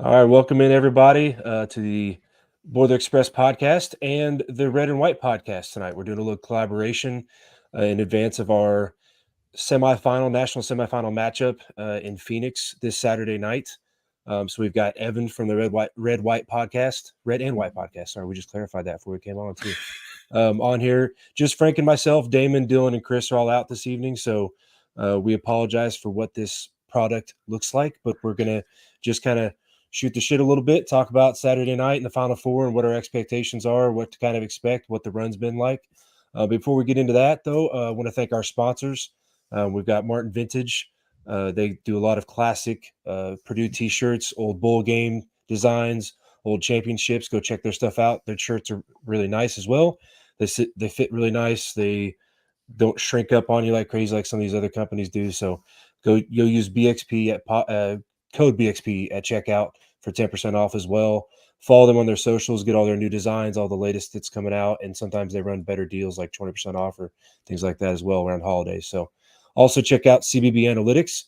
All right, welcome in everybody to the Border Express podcast and the Red and White podcast tonight. We're doing a little collaboration in advance of our national semifinal matchup in Phoenix this Saturday night. So we've got Evan from the Red and White podcast. Sorry, we just clarified that before we came on too. On here, just Frank and myself, Damon, Dylan, and Chris are all out this evening. So we apologize for what this product looks like, but we're gonna just kind of shoot the shit a little bit, talk about Saturday night and the Final Four and what our expectations are, what to kind of expect, what the run's been like. Before we get into that, though, I want to thank our sponsors. We've got Martin Vintage. They do a lot of classic Purdue T-shirts, old bowl game designs, old championships. Go check their stuff out. Their shirts are really nice as well. They fit really nice. They don't shrink up on you like crazy like some of these other companies do. So you'll use BXP code BXP at checkout for 10% off as well. Follow them on their socials, get all their new designs, all the latest that's coming out, and sometimes they run better deals like 20% off or things like that as well around holidays. So also check out CBB Analytics.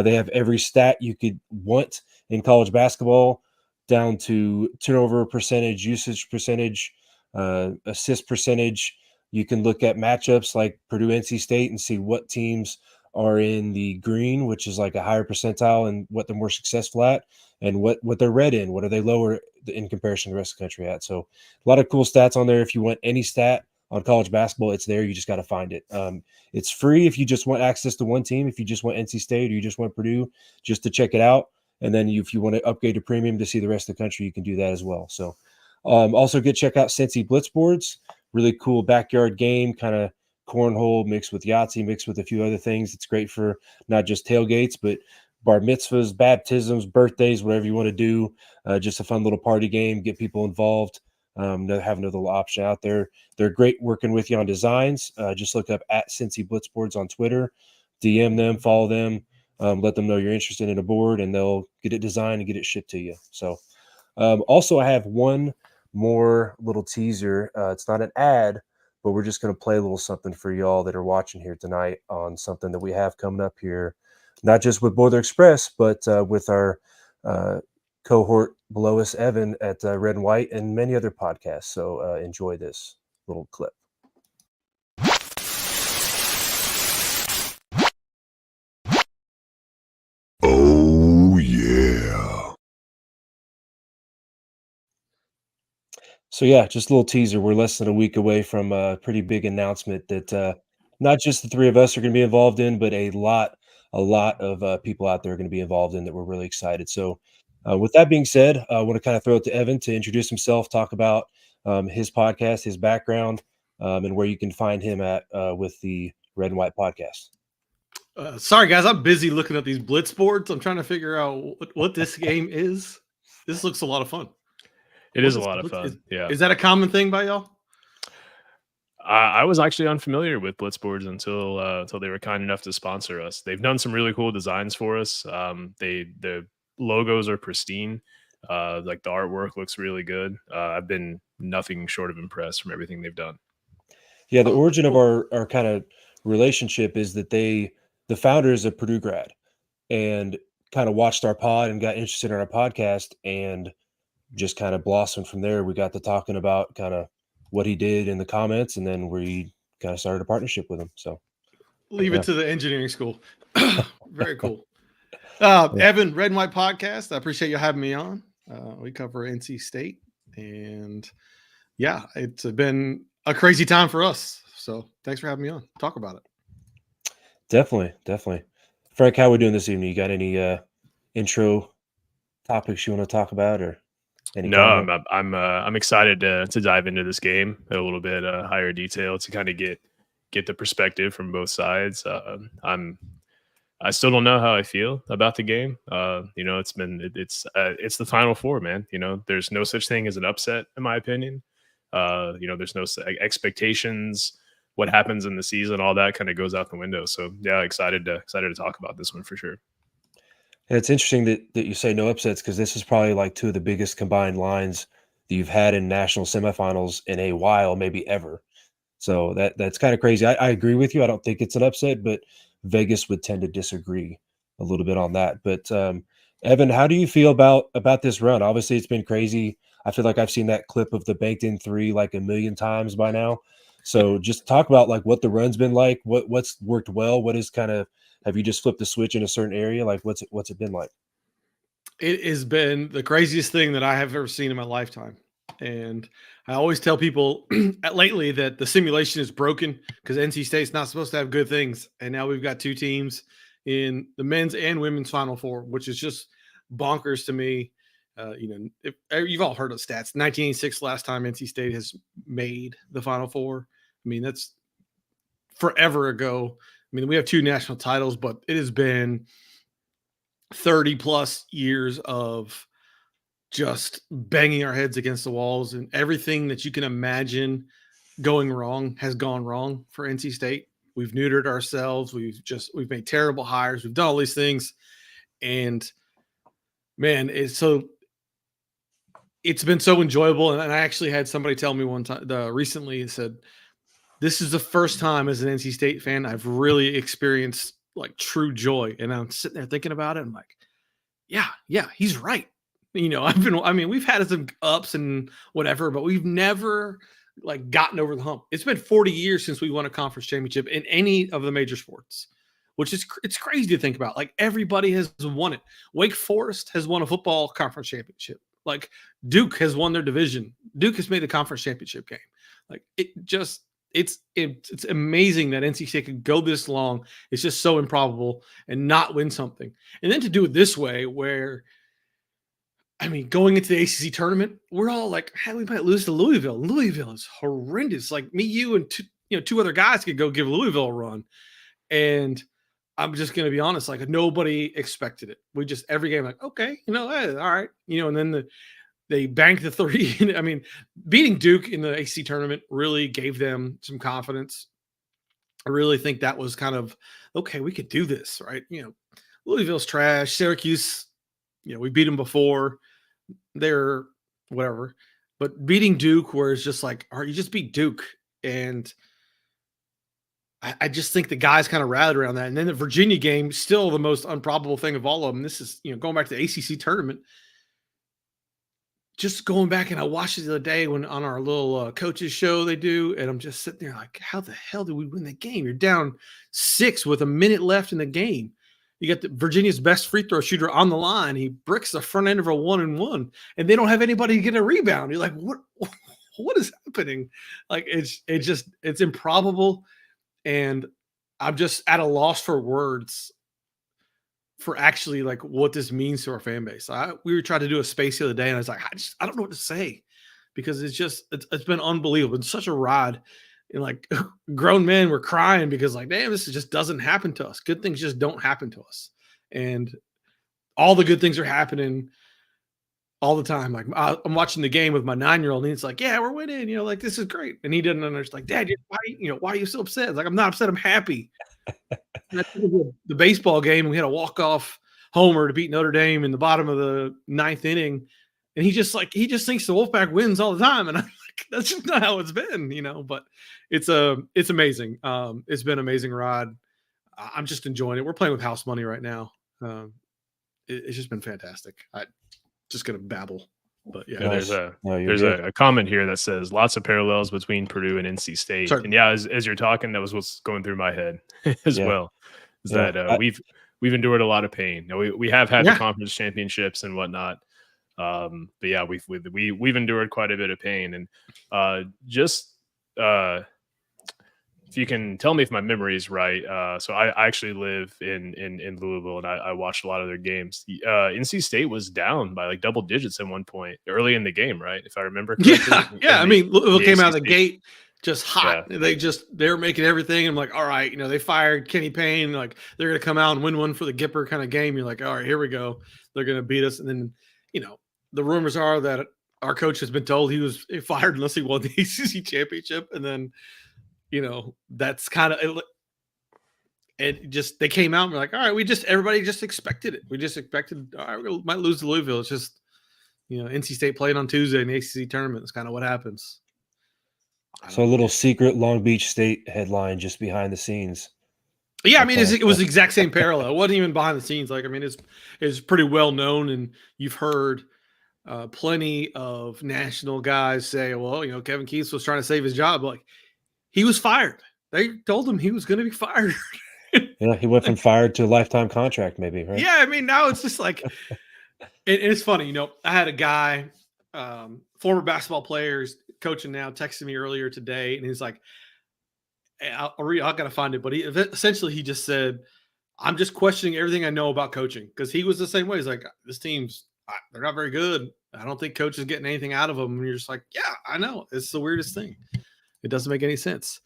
They have every stat you could want in college basketball, down to turnover percentage, usage percentage, assist percentage. You can look at matchups like Purdue NC State and see what teams are in the green, which is like a higher percentile and what they're more successful at, and what they're red in, what are they lower in comparison to the rest of the country at. So a lot of cool stats on there. If you want any stat on college basketball, it's there. You just got to find it. It's free if you just want access to one team. If you just want NC State or you just want Purdue, just to check it out. And then if you want to upgrade to premium to see the rest of the country, you can do that as well. So also check out Cincy Blitz boards. Really cool backyard game, kind of cornhole mixed with Yahtzee, mixed with a few other things. It's great for not just tailgates, but bar mitzvahs, baptisms, birthdays, whatever you want to do. Just a fun little party game, get people involved. Have another little option out there. They're great working with you on designs. Just look up at Cincy Blitzboards on Twitter, DM them, follow them, let them know you're interested in a board, and they'll get it designed and get it shipped to you. So also I have one more little teaser. It's not an ad, but we're just going to play a little something for y'all that are watching here tonight on something that we have coming up here, not just with Border Express, but with our cohort below us, Evan, at Red and White, and many other podcasts. So enjoy this little clip. Oh, yeah. So yeah, just a little teaser. We're less than a week away from a pretty big announcement that not just the three of us are going to be involved in, but a lot of people out there are going to be involved in that. We're really excited. So with that being said, I want to kind of throw it to Evan to introduce himself, talk about his podcast, his background, and where you can find him at with the Red and White podcast. Sorry, guys, I'm busy looking at these blitz boards. I'm trying to figure out what this game is. This looks a lot of fun. It is a lot of fun. Is that a common thing by y'all? I was actually unfamiliar with Blitzboards until they were kind enough to sponsor us. They've done some really cool designs for us. The logos are pristine. Like the artwork looks really good. I've been nothing short of impressed from everything they've done. Yeah, the origin of our kind of relationship is that the founder is a Purdue grad and kind of watched our pod and got interested in our podcast and just kind of blossomed from there. We got to talking about kind of what he did in the comments, and then we kind of started a partnership with him. So leave it to the engineering school. Very cool. Evan, Red and White podcast. I appreciate you having me on. We cover NC State, and yeah, it's been a crazy time for us. So thanks for having me on. Talk about it. Definitely. Frank, how are we doing this evening? You got any intro topics you want to talk about, or any comment? I'm excited to dive into this game at a little bit higher detail to kind of get the perspective from both sides. I still don't know how I feel about the game. It's the Final Four, man. There's no such thing as an upset, in my opinion. There's no expectations. What happens in the season, all that kind of goes out the window. So yeah, excited to talk about this one for sure. It's interesting that you say no upsets, because this is probably like two of the biggest combined lines that you've had in national semifinals in a while, maybe ever. So that's kind of crazy. I agree with you. I don't think it's an upset, but Vegas would tend to disagree a little bit on that. But Evan, how do you feel about this run? Obviously, it's been crazy. I feel like I've seen that clip of the banked in three like a million times by now. So just talk about like what the run's been like, what's worked well, what is kind of have you just flipped the switch in a certain area? Like what's it been like? It has been the craziest thing that I have ever seen in my lifetime. And I always tell people lately that the simulation is broken because NC State's not supposed to have good things. And now we've got two teams in the men's and women's Final Four, which is just bonkers to me. You've all heard of stats. 1986, last time NC State has made the Final Four. I mean, that's forever ago. I mean, we have two national titles, but it has been 30 plus years of just banging our heads against the walls, and everything that you can imagine going wrong has gone wrong for NC State. We've neutered ourselves. We've made terrible hires. We've done all these things. And man, it's been so enjoyable. And I actually had somebody tell me one time recently, said, this is the first time as an NC State fan I've really experienced like true joy. And I'm sitting there thinking about it. I'm like, yeah, he's right. We've had some ups and whatever, but we've never like gotten over the hump. It's been 40 years since we won a conference championship in any of the major sports, which is it's crazy to think about. Like everybody has won it. Wake Forest has won a football conference championship. Like Duke has won their division. Duke has made the conference championship game. Like it's amazing that NC State could go this long. It's just so improbable and not win something. And then to do it this way where, I mean, going into the ACC tournament, we're all like, hey, we might lose to Louisville. Louisville is horrendous. Like me, you, and two other guys could go give Louisville a run. And I'm just going to be honest, like nobody expected it. We just, every game, like, okay, hey, all right. And then they banked the three. I mean, beating Duke in the ACC tournament really gave them some confidence. I really think that was kind of, okay, we could do this, right? Louisville's trash. Syracuse, we beat them before. They're whatever. But beating Duke, where it's just like, all right, you just beat Duke. And I just think the guys kind of rallied around that. And then the Virginia game, still the most improbable thing of all of them. This is, going back to the ACC tournament. Just going back, and I watched it the other day when on our little coaches show they do, and I'm just sitting there like, how the hell did we win the game? You're down 6 with a minute left in the game. You got Virginia's best free throw shooter on the line. He bricks the front end of a 1-and-1, and they don't have anybody to get a rebound. You're like, what is happening? Like it's improbable, and I'm just at a loss for words for actually like what this means to our fan base. We were trying to do a space the other day, and I was like, I don't know what to say, because it's been unbelievable. It's such a ride. And like grown men were crying because like, damn, this just doesn't happen to us. Good things just don't happen to us. And all the good things are happening all the time. Like I'm watching the game with my 9-year-old, and he's like, yeah, we're winning, like this is great. And he didn't understand, like, Dad, why are you so upset? It's like, I'm not upset. I'm happy. The baseball game, and we had a walk-off homer to beat Notre Dame in the bottom of the 9th inning. And he just thinks the Wolfpack wins all the time. And I'm like, that's just not how it's been, but it's amazing. It's been an amazing ride. I'm just enjoying it. We're playing with house money right now. It's just been fantastic. I just going to babble, but yeah. There's a comment here that says lots of parallels between Purdue and NC State. Sorry. And yeah, as you're talking, that was what's going through my head as well. Is that we've endured a lot of pain. Now, we have had the conference championships and whatnot. But yeah, we've endured quite a bit of pain, and if you can tell me if my memory is right. So I actually live in Louisville, and I watched a lot of their games. NC State was down by like double digits at one point early in the game, right? If I remember correctly. Yeah. I mean, Louisville came out of the gate just hot. Yeah. They were making everything. I'm like, all right, they fired Kenny Payne. Like they're going to come out and win one for the Gipper kind of game. You're like, all right, here we go. They're going to beat us. And then, the rumors are that our coach has been told he was fired unless he won the ACC championship. And then, that's kind of it. Just they came out and were like, all right, everybody just expected it. We just expected, all right, we might lose to Louisville. It's just, NC State played on Tuesday in the ACC tournament. That's kind of what happens. So a little secret Long Beach State headline just behind the scenes. Yeah, I mean, Okay. it was the exact same parallel. It wasn't even behind the scenes. Like, I mean, it's pretty well known, and you've heard plenty of national guys say, "Well, Kevin Keatts was trying to save his job." Like, he was fired. They told him he was going to be fired. Yeah, he went from fired to a lifetime contract, maybe, right? Yeah, I mean, now it's just like, and it's funny. I had a guy, former basketball players coaching now, texted me earlier today, and he's like, I got to find it, but he just said, I'm just questioning everything I know about coaching, because he was the same way. He's like, this team's they're not very good. I don't think coach is getting anything out of them. And you're just like, yeah, I know. It's the weirdest thing. It doesn't make any sense.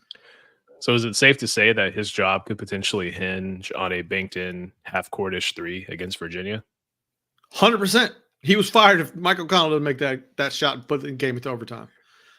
So is it safe to say that his job could potentially hinge on a banked-in half-courtish three against Virginia? 100%. He was fired if Michael Connell didn't make that shot and put the game into overtime.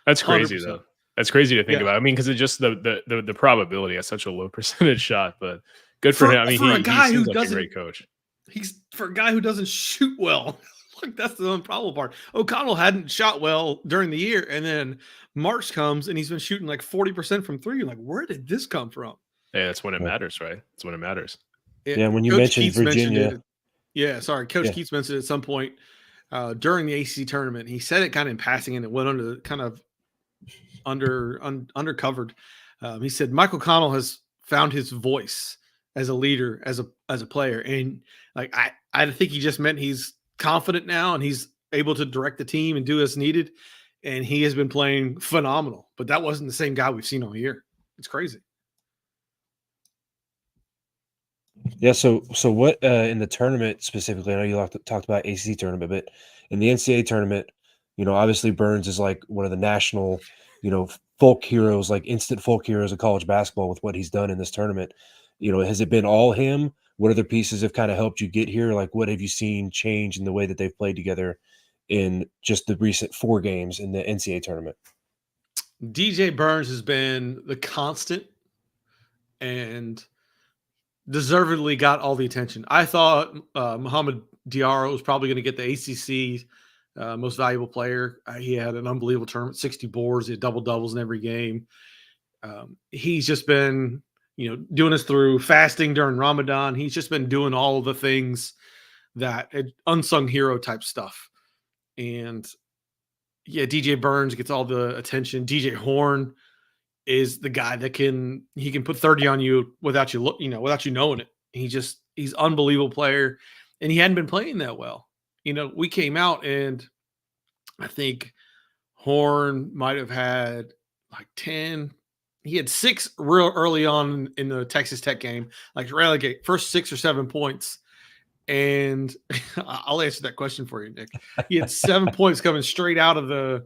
That's crazy 100%. though. That's crazy to think Yeah. about. I mean, because it's just the probability at such a low percentage shot, but good for him. I mean, for a he guy who seems like a doesn't- great coach. He's for a guy who doesn't shoot well. Like, that's the unprobable part. O'Connell hadn't shot well during the year, and then March comes and he's been shooting like 40% from three. You're like, where did this come from? Yeah, that's when it Yeah. matters, right? That's when it matters. Yeah, when you Coach mentioned Keatts mentioned Virginia. it. Yeah, sorry. Coach Keatts mentioned it at some point during the ACC tournament. He said it kind of in passing, and it went under kind of undercovered. He said Michael Connell has found his voice as a leader, as a player, and like I think he just meant he's confident now and he's able to direct the team and do as needed. And he has been playing phenomenal, but that wasn't the same guy we've seen all year. It's crazy. Yeah. So what in the tournament specifically? I know you talked about ACC tournament, but in the NCAA tournament, obviously Burns is like one of the national, folk heroes, like instant folk heroes of college basketball with what he's done in this tournament. Has it been all him? What other pieces have kind of helped you get here? Like, what have you seen change in the way that they've played together in just the recent 4 games in the NCAA tournament? DJ Burns has been the constant and deservedly got all the attention. I thought Muhammad Diarra was probably going to get the ACC most valuable player. He had an unbelievable tournament, 60 boards, he had double doubles in every game. He's just been, doing this through fasting during Ramadan. He's just been doing all of the things that unsung hero type stuff. And yeah, DJ Burns gets all the attention. DJ Horn is the guy that can put 30 on you without you without you knowing it. He's unbelievable player, and he hadn't been playing that well. We came out and I think Horn might have had like 10. He had 6 real early on in the Texas Tech game, like relegate first 6 or 7 points. And I'll answer that question for you, Nick. He had 7 points coming straight out of the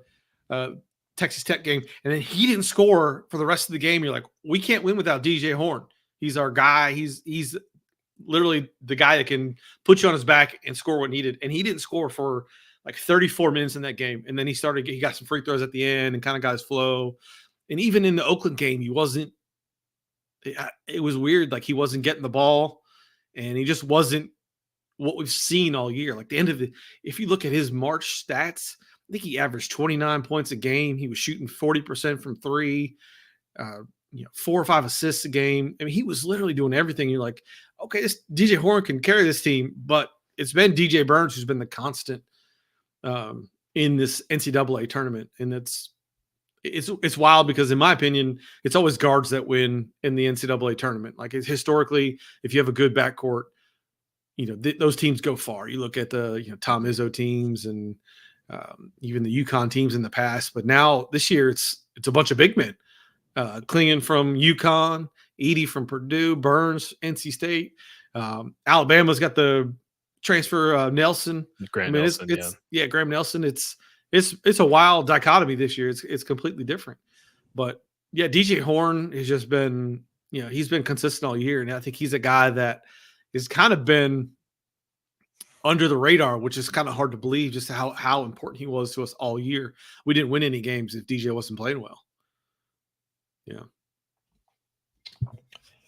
Texas Tech game, and then he didn't score for the rest of the game. You're like, we can't win without DJ Horn. He's our guy. He's literally the guy that can put you on his back and score what needed. And he didn't score for like 34 minutes in that game. And then he got some free throws at the end and kind of got his flow. And even in the Oakland game, it was weird. Like, he wasn't getting the ball, and he just wasn't what we've seen all year. Like, if you look at his March stats, I think he averaged 29 points a game. He was shooting 40% from 3, 4 or 5 assists a game. I mean, he was literally doing everything. You're like, okay, this DJ Horn can carry this team, but it's been DJ Burns who's been the constant in this NCAA tournament. And it's wild because, in my opinion, it's always guards that win in the NCAA tournament. Like, historically, if you have a good backcourt, those teams go far. You look at the Tom Izzo teams and even the UConn teams in the past, but now this year it's a bunch of big men. Klingon from UConn, Edey from Purdue, Burns, NC State. Alabama's got the transfer Nelson. Graham Nelson, Graham Nelson. It's a wild dichotomy this year. It's completely different. But yeah, DJ Horn has just been, he's been consistent all year, and I think he's a guy that has kind of been under the radar, which is kind of hard to believe, just how important he was to us all year. We didn't win any games if DJ wasn't playing well. Yeah.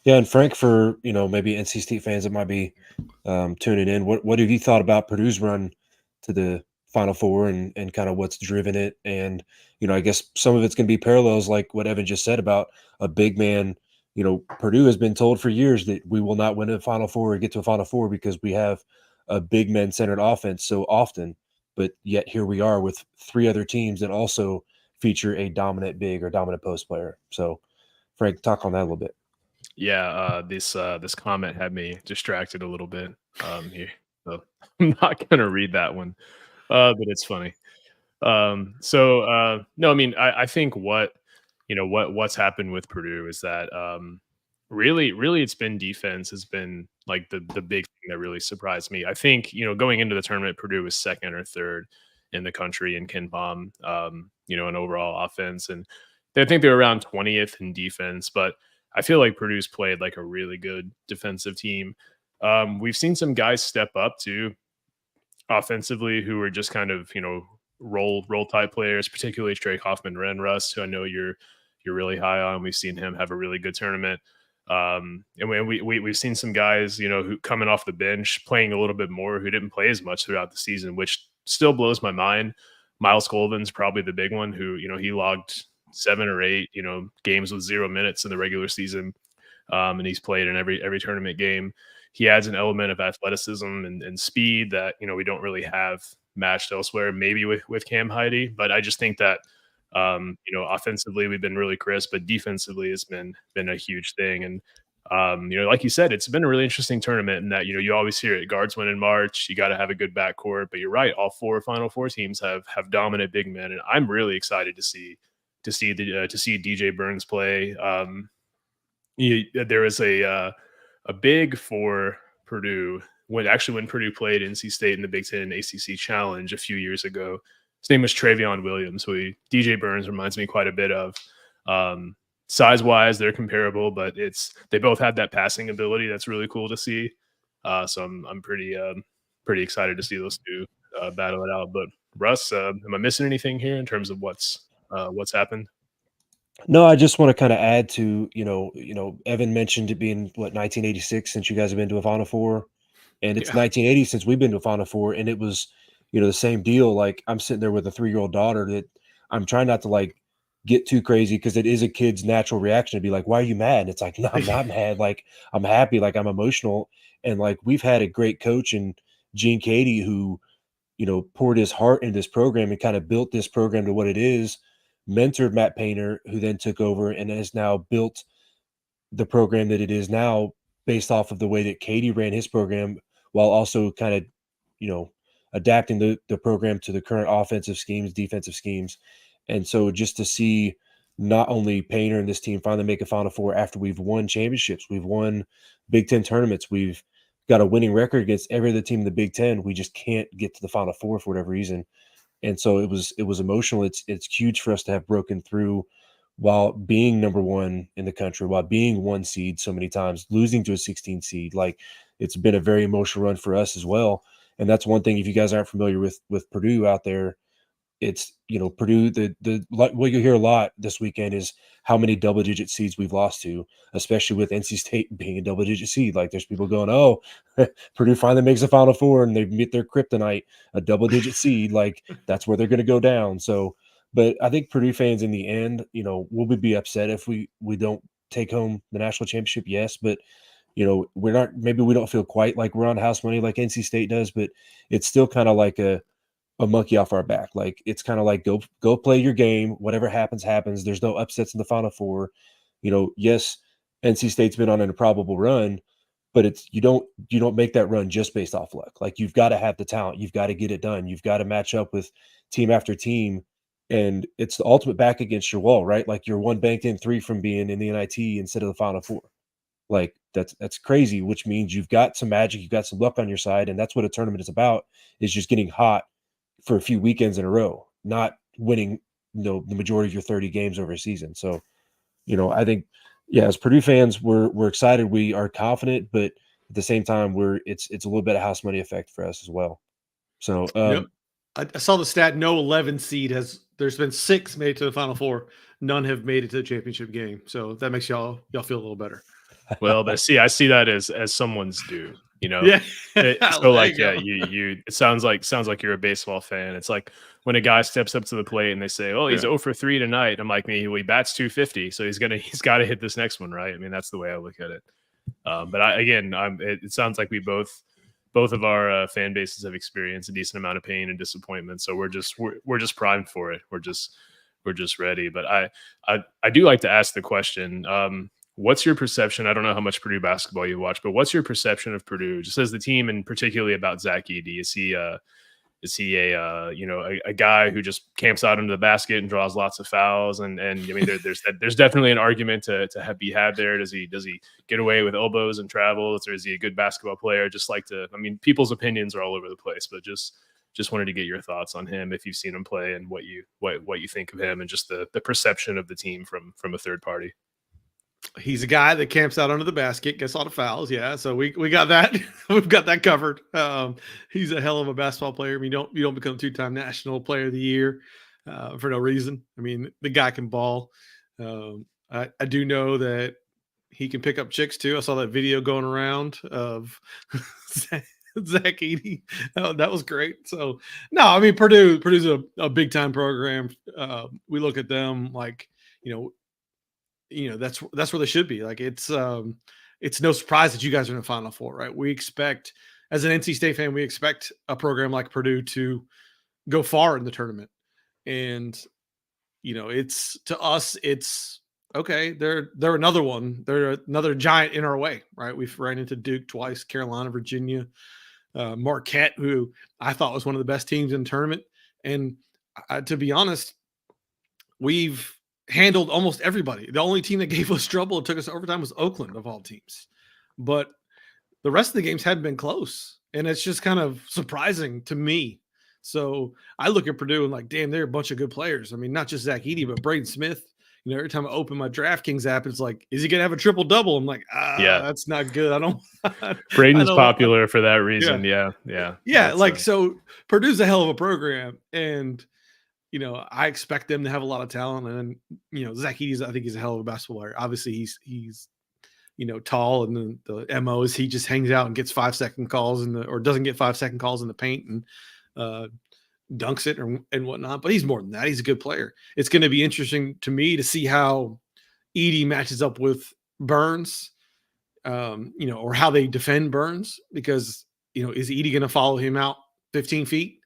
Yeah, and Frank, for maybe NC State fans that might be tuning in, what have you thought about Purdue's run to the Final Four and kind of what's driven it? And I guess some of it's going to be parallels, like what Evan just said about a big man, Purdue has been told for years that we will not win a Final Four or get to a Final Four because we have a big men-centered offense so often. But yet here we are with 3 other teams that also feature a dominant big or dominant post player. So, Frank, talk on that a little bit. Yeah, this comment had me distracted a little bit here, so I'm not gonna read that one, but it's funny. No, I mean, I think what's happened with Purdue is that really it's been defense has been like the big thing that really surprised me. I think going into the tournament, Purdue was second or third in the country in Ken Palm, in overall offense, and I think they're around 20th in defense, but I feel like Purdue's played like a really good defensive team. We've seen some guys step up too offensively who are just kind of role type players, particularly Drake Hoffman Renruss, who I know you're really high on. We've seen him have a really good tournament. And we've seen some guys, who coming off the bench playing a little bit more who didn't play as much throughout the season, which still blows my mind. Miles Colvin's probably the big one who, he logged 7 or 8, games with 0 minutes in the regular season. And he's played in every tournament game. He adds an element of athleticism and speed that, we don't really have matched elsewhere, maybe with Cam Heidi. But I just think that, offensively we've been really crisp, but defensively it's been a huge thing. And, like you said, it's been a really interesting tournament in that, you always hear it. Guards win in March. You got to have a good backcourt, but you're right. All 4 Final Four teams have dominant big men. And I'm really excited to see DJ Burns play. There was a big for Purdue when Purdue played NC State in the Big Ten ACC Challenge a few years ago. His name was Travion Williams, who DJ Burns reminds me quite a bit of. Size wise, they're comparable, but they both have that passing ability that's really cool to see. So I'm pretty excited to see those two battle it out. But Russ, am I missing anything here in terms of what's happened? No, I just want to kind of add to, Evan mentioned it being 1986 since you guys have been to a Final Four, and it's 1980 since we've been to a Final Four, and it was, the same deal. Like I'm sitting there with a 3-year-old daughter that I'm trying not to like get too crazy because it is a kid's natural reaction to be like, "Why are you mad?" And it's like, "No, I'm not mad. Like I'm happy. Like I'm emotional." And like we've had a great coach in Gene Cady who, poured his heart into this program and kind of built this program to what it is. Mentored Matt Painter, who then took over and has now built the program that it is now based off of the way that Katie ran his program while also kind of, adapting the program to the current offensive schemes, defensive schemes. And so just to see not only Painter and this team finally make a Final Four after we've won championships, we've won Big Ten tournaments, we've got a winning record against every other team in the Big Ten. We just can't get to the Final Four for whatever reason. And so it was emotional. It's huge for us to have broken through while being number 1 in the country, while being 1 seed so many times, losing to a 16 seed. Like it's been a very emotional run for us as well. And that's one thing, if you guys aren't familiar with Purdue out there, it's, Purdue, what you hear a lot this weekend is how many double-digit seeds we've lost to, especially with NC State being a double-digit seed. Like there's people going, "Oh, Purdue finally makes a Final Four and they meet their kryptonite, a double-digit seed. Like that's where they're going to go down." So, but I think Purdue fans in the end, will be upset if we don't take home the national championship. Yes, but maybe we don't feel quite like we're on house money like NC State does, but it's still kind of like a monkey off our back. Like it's kind of like go play your game. Whatever happens. There's no upsets in the Final Four. Yes, NC State's been on an improbable run, but you don't make that run just based off luck. Like you've got to have the talent. You've got to get it done. You've got to match up with team after team. And it's the ultimate back against your wall, right? Like you're 1 banked in 3 from being in the NIT instead of the Final Four. Like that's crazy, which means you've got some magic, you've got some luck on your side. And that's what a tournament is about, is just getting hot for a few weekends in a row, not winning, the majority of your 30 games over a season. So, I think, as Purdue fans, we're excited. We are confident, but at the same time, it's a little bit of house money effect for us as well. So, I saw the stat. No 11 seed there's been 6 made it to the Final Four. None have made it to the championship game. So that makes y'all feel a little better. Well, but I see that as someone's due. You know, Yeah. so There like, you yeah, go. it sounds like you're a baseball fan. It's like when a guy steps up to the plate and they say, "Oh, he's Yeah. 0 for 3 tonight." I'm like, "Me, well, he bats 250, so he's got to hit this next one, right?" I mean, that's the way I look at it. But it sounds like we both of our fan bases have experienced a decent amount of pain and disappointment. So we're just primed for it. We're just ready. But I do like to ask the question. What's your perception? I don't know how much Purdue basketball you watch, but what's your perception of Purdue, just as the team, and particularly about Zach Edey? Is he a guy who just camps out under the basket and draws lots of fouls? And I mean, there's definitely an argument to be had there. Does he get away with elbows and travels, or is he a good basketball player? I mean, people's opinions are all over the place, but just wanted to get your thoughts on him if you've seen him play and what you think of him and just the perception of the team from a third party. He's a guy that camps out under the basket, gets a lot of fouls. Yeah, so we got that. We've got that covered. He's a hell of a basketball player. I mean, you don't become 2-time national player of the year for no reason. I mean, the guy can ball. I do know that he can pick up chicks too. I saw that video going around of Zach Edey. Oh, that was great. So no, I mean, Purdue's a big time program. We look at them like, that's where they should be. Like it's no surprise that you guys are in the Final Four, right? We expect, as an NC State fan, we expect a program like Purdue to go far in the tournament. And it's, to us, it's okay. They're another one. They're another giant in our way, right? We've ran into Duke twice, Carolina, Virginia, Marquette, who I thought was one of the best teams in the tournament. And to be honest, we've handled almost everybody. The only team that gave us trouble and took us to overtime was Oakland, of all teams. But the rest of the games hadn't been close. And it's just kind of surprising to me. So I look at Purdue and like, damn, they're a bunch of good players. I mean, not just Zach Edey, but Braden Smith. Every time I open my DraftKings app, it's like, is he going to have a triple double? I'm like, Yeah, that's not good. I don't. Braden's popular for that reason. Yeah. So Purdue's a hell of a program. And I expect them to have a lot of talent. And Zach Edey, I think he's a hell of a basketball player. Obviously, he's tall, and then the MO is he just hangs out and gets 5-second calls or doesn't get 5-second calls in the paint and dunks it and whatnot. But he's more than that. He's a good player. It's going to be interesting to me to see how Edey matches up with Burns, or how they defend Burns, because is Edey going to follow him out 15 feet?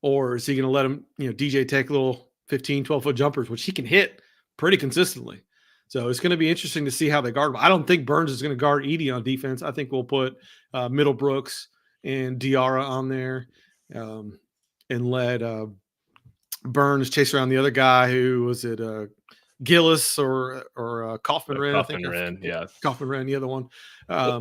Or is he going to let him, DJ take little 15, 12-foot jumpers, which he can hit pretty consistently. So it's going to be interesting to see how they guard him. I don't think Burns is going to guard Edey on defense. I think we'll put Middlebrooks and Diarra on there, and let Burns chase around the other guy. Who was it? Gillis or Kaufman-Renn? Kaufman-Renn, yeah. Kaufman-Renn, the other one.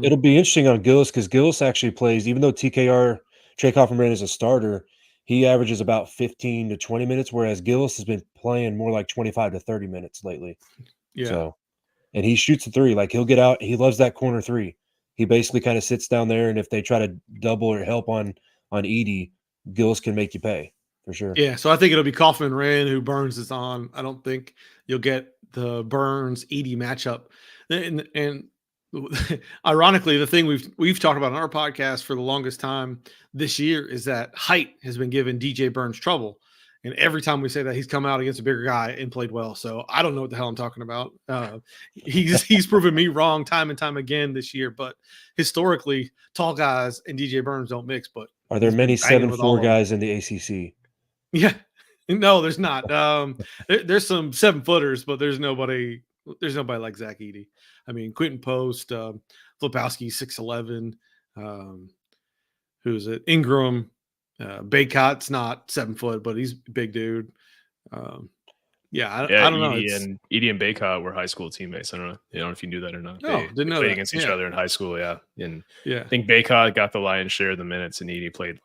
It'll be interesting on Gillis, because Gillis actually plays, even though Trey Kaufman-Renn is a starter, he averages about 15 to 20 minutes, whereas Gillis has been playing more like 25 to 30 minutes lately. Yeah. So, and he shoots a three. Like, he'll get out. He loves that corner three. He basically kind of sits down there, and if they try to double or help on Edey, Gillis can make you pay for sure. Yeah, so I think it'll be Kaufman-Renn who Burns is on. I don't think you'll get the Burns-Edey matchup. And ironically, the thing we've talked about on our podcast for the longest time this year is that height has been giving DJ Burns trouble. And every time we say that, he's come out against a bigger guy and played well. So I don't know what the hell I'm talking about. He's proven me wrong time and time again this year. But historically, tall guys and DJ Burns don't mix. But are there many 7'4" guys in the ACC? Yeah, no, there's not. There's some 7-footers, but there's nobody like Zach Edey. I mean, Quentin Post, Flipowski, 6'11". Who's it? Ingram, Baycott's not 7 foot, but he's a big dude. I don't know. Edey and Baycott were high school teammates. I don't know if you knew that or not. No, didn't know played that. Against each other in high school. Yeah, and yeah, I think Baycott got the lion's share of the minutes, and Edey played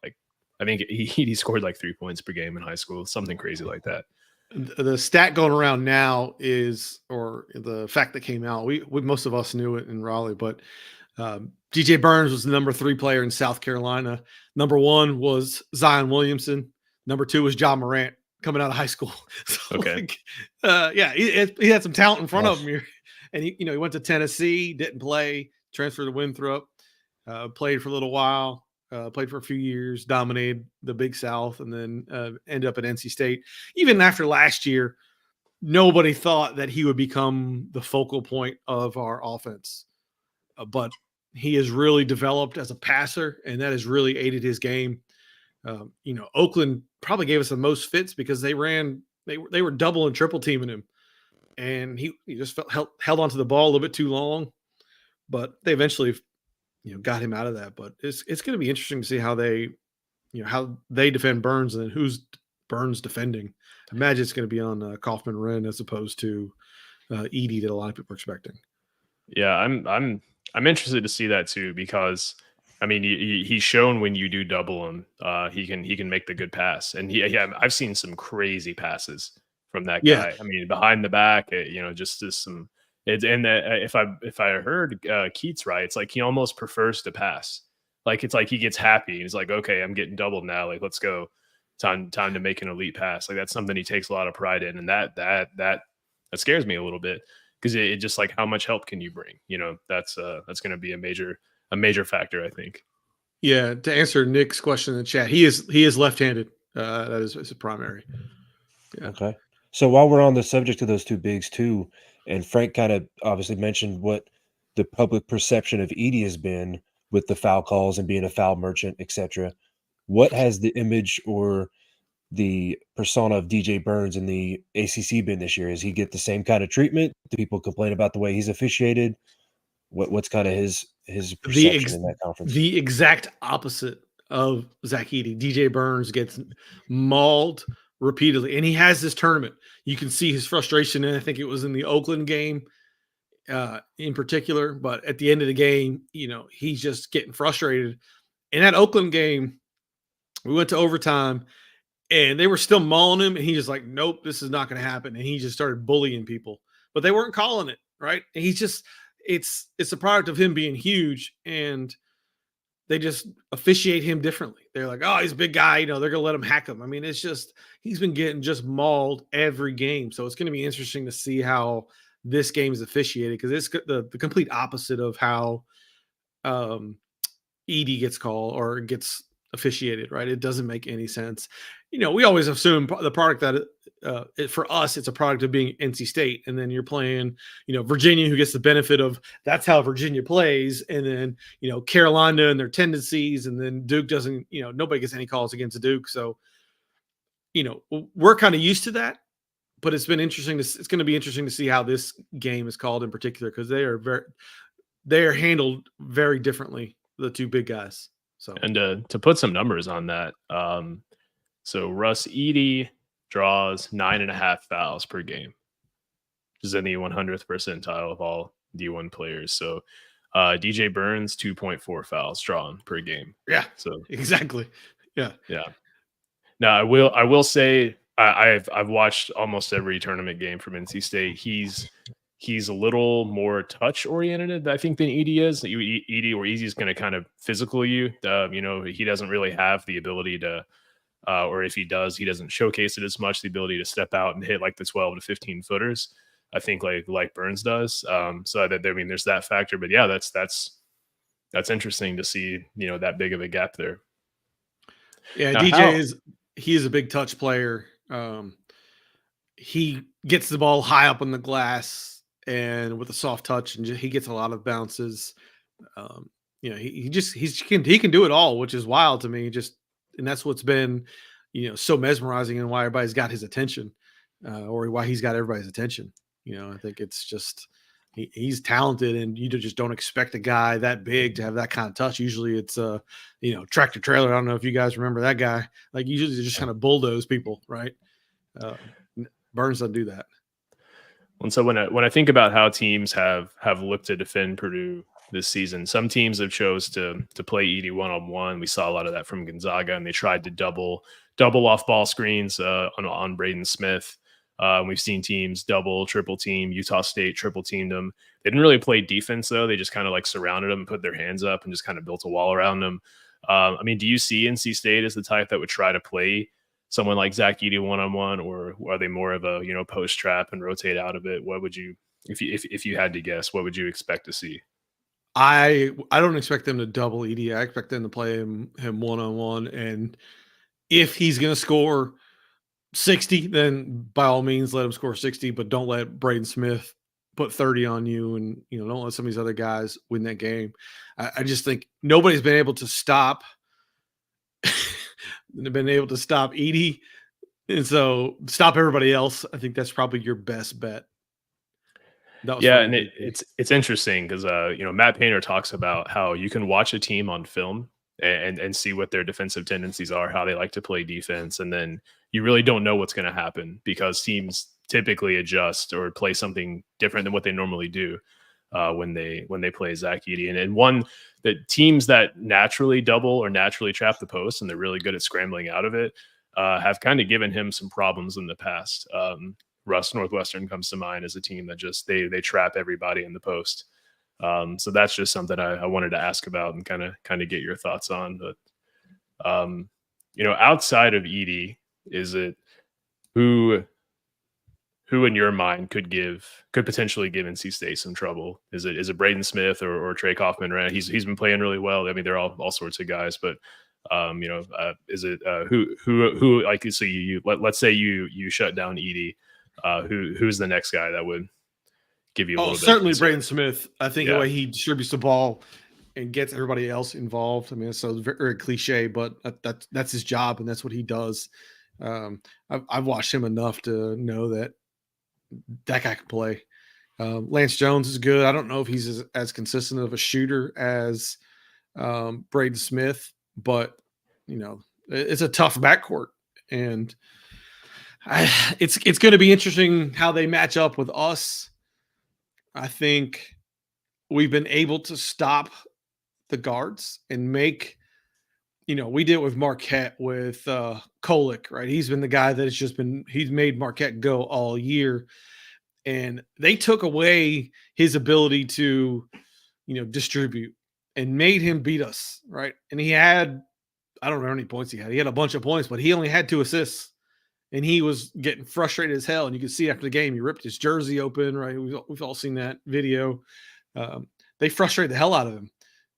I think he scored like 3 points per game in high school, something crazy like that. The stat going around now is, or the fact that came out, we most of us knew it in Raleigh, but DJ Burns was the number 3 player in South Carolina. Number 1 was Zion Williamson. Number 2 was John Morant coming out of high school. So okay. He had some talent in front of him here. And he went to Tennessee, didn't play, transferred to Winthrop. played for a little while, played for a few years, dominated the Big South, and then ended up at NC State. Even after last year, nobody thought that he would become the focal point of our offense. But he has really developed as a passer, and that has really aided his game. Oakland probably gave us the most fits because they were double and triple teaming him, and he just held onto the ball a little bit too long. But they eventually, got him out of that. But it's going to be interesting to see how they defend Burns and then who's Burns defending. I imagine it's going to be on Kaufman Wren as opposed to Edey that a lot of people are expecting. Yeah, I'm interested to see that too, because I mean he's shown when you do double him, he can make the good pass, and I've seen some crazy passes from that guy. I mean, behind the back, just as some. If I heard Keats right, it's like he almost prefers to pass. Like it's like he gets happy. He's like, okay, I'm getting doubled now. Like, let's go. Time to make an elite pass. Like that's something he takes a lot of pride in, and that scares me a little bit, because it just like, how much help can you bring? That's going to be a major factor, I think. Yeah. To answer Nick's question in the chat, he is left-handed. That is his primary. Yeah. Okay. So while we're on the subject of those two bigs too, and Frank kind of obviously mentioned what the public perception of Edey has been with the foul calls and being a foul merchant, etc. What has the image or the persona of DJ Burns in the ACC been this year? Does he get the same kind of treatment? Do people complain about the way he's officiated? What's kind of his perception in that conference? The exact opposite of Zach Edey. DJ Burns gets mauled repeatedly, and he has this tournament. You can see his frustration, and I think it was in the Oakland game in particular. But at the end of the game, he's just getting frustrated. In that Oakland game, we went to overtime, and they were still mauling him, and he just like, nope, this is not going to happen. And he just started bullying people, but they weren't calling it, right? And he's just, it's a product of him being huge, and they just officiate him differently. They're like, oh, he's a big guy, they're going to let him hack him. I mean, it's just, he's been getting just mauled every game. So it's going to be interesting to see how this game is officiated, because it's the complete opposite of how Edey gets called or gets officiated, right? It doesn't make any sense. We always assume the product that for us, it's a product of being NC State, and then you're playing, Virginia, who gets the benefit of that's how Virginia plays, and then Carolina and their tendencies, and then Duke doesn't. Nobody gets any calls against Duke, so we're kind of used to that. But it's been interesting. It's going to be interesting to see how this game is called in particular, because they are handled very differently, the two big guys. So, and to put some numbers on that, so Russ Edey draws 9.5 fouls per game, which is in the 100th percentile of all D1 players. So DJ Burns, 2.4 fouls drawn per game. Yeah. So exactly. Yeah. Yeah. Now I will say I've watched almost every tournament game from NC State. He's a little more touch oriented, I think, than Edey is. Edey is going to kind of physical you. He doesn't really have the ability to, or if he does, he doesn't showcase it as much, the ability to step out and hit like the 12 to 15 footers, I think, like Burns does. So that, I mean, there's that factor. But yeah, that's interesting to see, that big of a gap there. Yeah, now, DJ is a big touch player. He gets the ball high up on the glass and with a soft touch, and he gets a lot of bounces. He can do it all, which is wild to me. And that's what's been, so mesmerizing, and why everybody's got his attention, or why he's got everybody's attention. I think it's just he's talented, and you just don't expect a guy that big to have that kind of touch. Usually it's tractor trailer. I don't know if you guys remember that guy. Like, usually just kind of bulldoze people, right? Burns doesn't do that. And so when I think about how teams have looked to defend Purdue this season, some teams have chose to play Edey one-on-one. We saw a lot of that from Gonzaga, and they tried to double off ball screens on Braden Smith. We've seen teams double, triple team. Utah State triple teamed them. They didn't really play defense, though. They just kind of like surrounded them and put their hands up and just kind of built a wall around them. I mean, do you see NC State as the type that would try to play someone like Zach Edey one-on-one, or are they more of a post trap and rotate out of it? What would you, if you had to guess, what would you expect to see? I don't expect them to double Edie. I expect them to play him one-on-one, and if he's going to score 60, then by all means let him score 60, but don't let Braden Smith put 30 on you, and don't let some of these other guys win that game. I just think nobody's been able to stop Edie, and so stop everybody else. I think that's probably your best bet. Yeah, and it's interesting because Matt Painter talks about how you can watch a team on film and see what their defensive tendencies are, how they like to play defense, and then you really don't know what's going to happen because teams typically adjust or play something different than what they normally do when they play Zach Edey. And one the teams that naturally double or naturally trap the post and they're really good at scrambling out of it have kind of given him some problems in the past. Russ Northwestern comes to mind as a team that just they trap everybody in the post. So that's just something I wanted to ask about and kind of get your thoughts on. But outside of Edey, is it who in your mind could potentially give NC State some trouble? Is it Braden Smith or Trey Kaufman? Right, he's been playing really well. I mean, they're all sorts of guys, but is it who like so let's say you shut down Edey. Who's the next guy that would give you a little bit? Certainly Braden Smith. I think the way he distributes the ball and gets everybody else involved. I mean, it's so very cliche, but that's his job and that's what he does. I've watched him enough to know that guy can play. Lance Jones is good. I don't know if he's as consistent of a shooter as Braden Smith, but it's a tough backcourt, and it's going to be interesting how they match up with us. I think we've been able to stop the guards and make, we did it with Marquette with Kolek, right? He's been the guy that he's made Marquette go all year, and they took away his ability to, distribute and made him beat us, right? And he had, I don't remember how many points he had. He had a bunch of points, but he only had 2 assists. And he was getting frustrated as hell. And you could see after the game, he ripped his jersey open, right? We've all seen that video. They frustrated the hell out of him.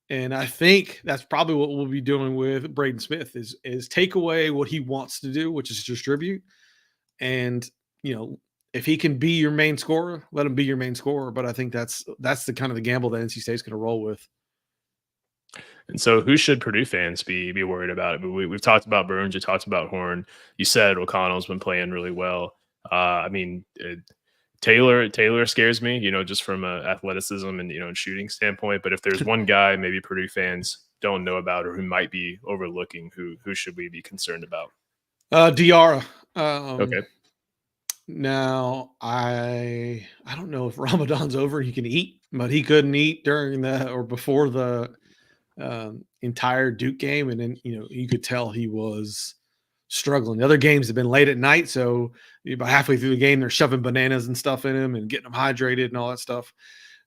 And I think that's probably what we'll be doing with Braden Smith is take away what he wants to do, which is distribute. And, if he can be your main scorer, let him be your main scorer. But I think that's the kind of the gamble that NC State's going to roll with. And so who should Purdue fans be worried about? We've talked about Burns. You talked about Horn. You said O'Connell's been playing really well. Taylor scares me, just from a athleticism and, shooting standpoint. But if there's one guy maybe Purdue fans don't know about or who might be overlooking, who should we be concerned about? Diarra. Okay. Now, I don't know if Ramadan's over and he can eat, but he couldn't eat during or before the entire Duke game, and then you could tell he was struggling. The other games have been late at night, so about halfway through the game they're shoving bananas and stuff in him and getting him hydrated and all that stuff.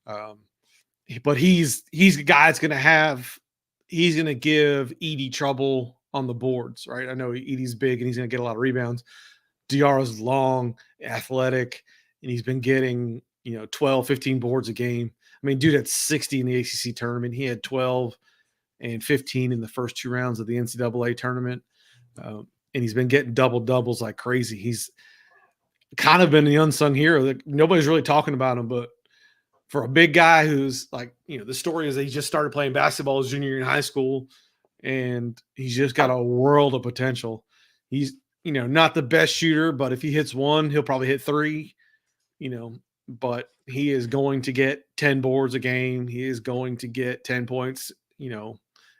But he's a guy that's he's gonna give Edey trouble on the boards, right? I know Edey's big and he's gonna get a lot of rebounds. Diarra's long, athletic, and he's been getting 12, 15 boards a game. I mean, dude had 60 in the ACC tournament. He had 12 and 15 in the first 2 rounds of the NCAA tournament. And he's been getting double-doubles like crazy. He's kind of been the unsung hero. Nobody's really talking about him, but for a big guy who's like, the story is that he just started playing basketball his junior year in high school, and he's just got a world of potential. He's, not the best shooter, but if he hits 1, he'll probably hit 3, but he is going to get 10 boards a game. He is going to get 10 points.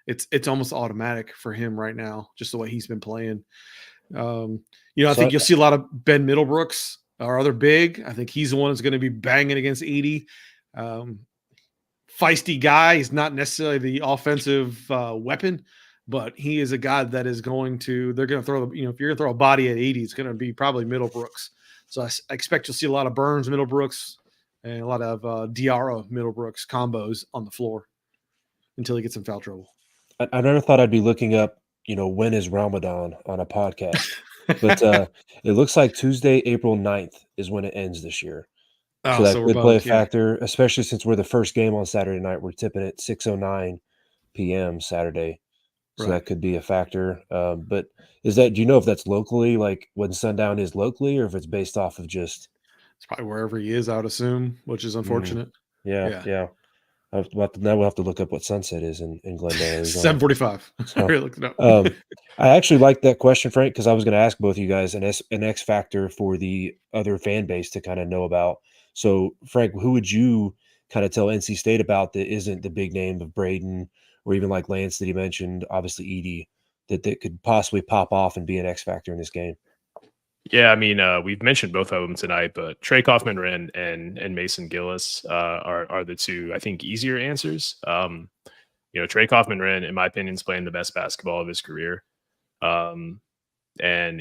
It's almost automatic for him right now, just the way he's been playing. I think you'll see a lot of Ben Middlebrooks, our other big. I think he's the one that's going to be banging against Edey. Feisty guy. He's not necessarily the offensive weapon, but he is a guy that is they're going to throw, if you're going to throw a body at Edey, it's going to be probably Middlebrooks. So I expect you'll see a lot of Burns Middlebrooks and a lot of Diarra Middlebrooks combos on the floor until he gets in foul trouble. I never thought I'd be looking up, when is Ramadan on a podcast. But it looks like Tuesday, April 9th is when it ends this year. So Oh, that so we're could play a both, yeah. factor, especially since we're the first game on Saturday night. We're tipping at 6:09 p.m. Saturday. So Right. that could be a factor. But do you know if that's locally, like when sundown is locally, or if it's based off of just, It's probably wherever he is, I would assume, which is mm, unfortunate. yeah, Yeah. yeah. Now we'll have to look up what sunset is in Glendale, Arizona. 7:45. I So, already looked it up. I actually like that question, Frank, because I was going to ask both you guys an X factor for the other fan base to kind of know about. So, Frank, who would you kind of tell NC State about that isn't the big name of Braden or even like Lance that he mentioned, obviously Edie, that could possibly pop off and be an X factor in this game? Yeah, I mean, we've mentioned both of them tonight, but Trey Kaufman Wren and Mason Gillis are the two, I think, easier answers. Trey Kaufman Wren, in my opinion, is playing the best basketball of his career. Um, and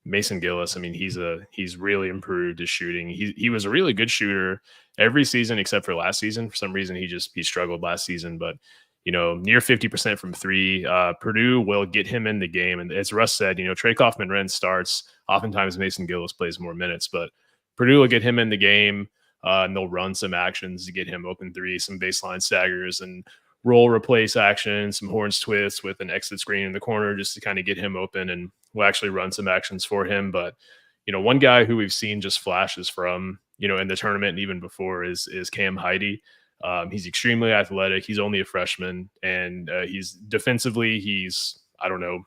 Mason Gillis, I mean, he's really improved his shooting. He was a really good shooter every season except for last season. For some reason, he struggled last season, but near 50% from three. Purdue will get him in the game, and as Russ said, Trey Kaufman Wren starts. Oftentimes, Mason Gillis plays more minutes, but Purdue will get him in the game. And they'll run some actions to get him open three, some baseline staggers, and roll replace action, some horns twists with an exit screen in the corner just to kind of get him open, and we'll actually run some actions for him. But one guy who we've seen just flashes from in the tournament and even before is Cam Heide. He's extremely athletic. He's only a freshman, and he's defensively, I don't know,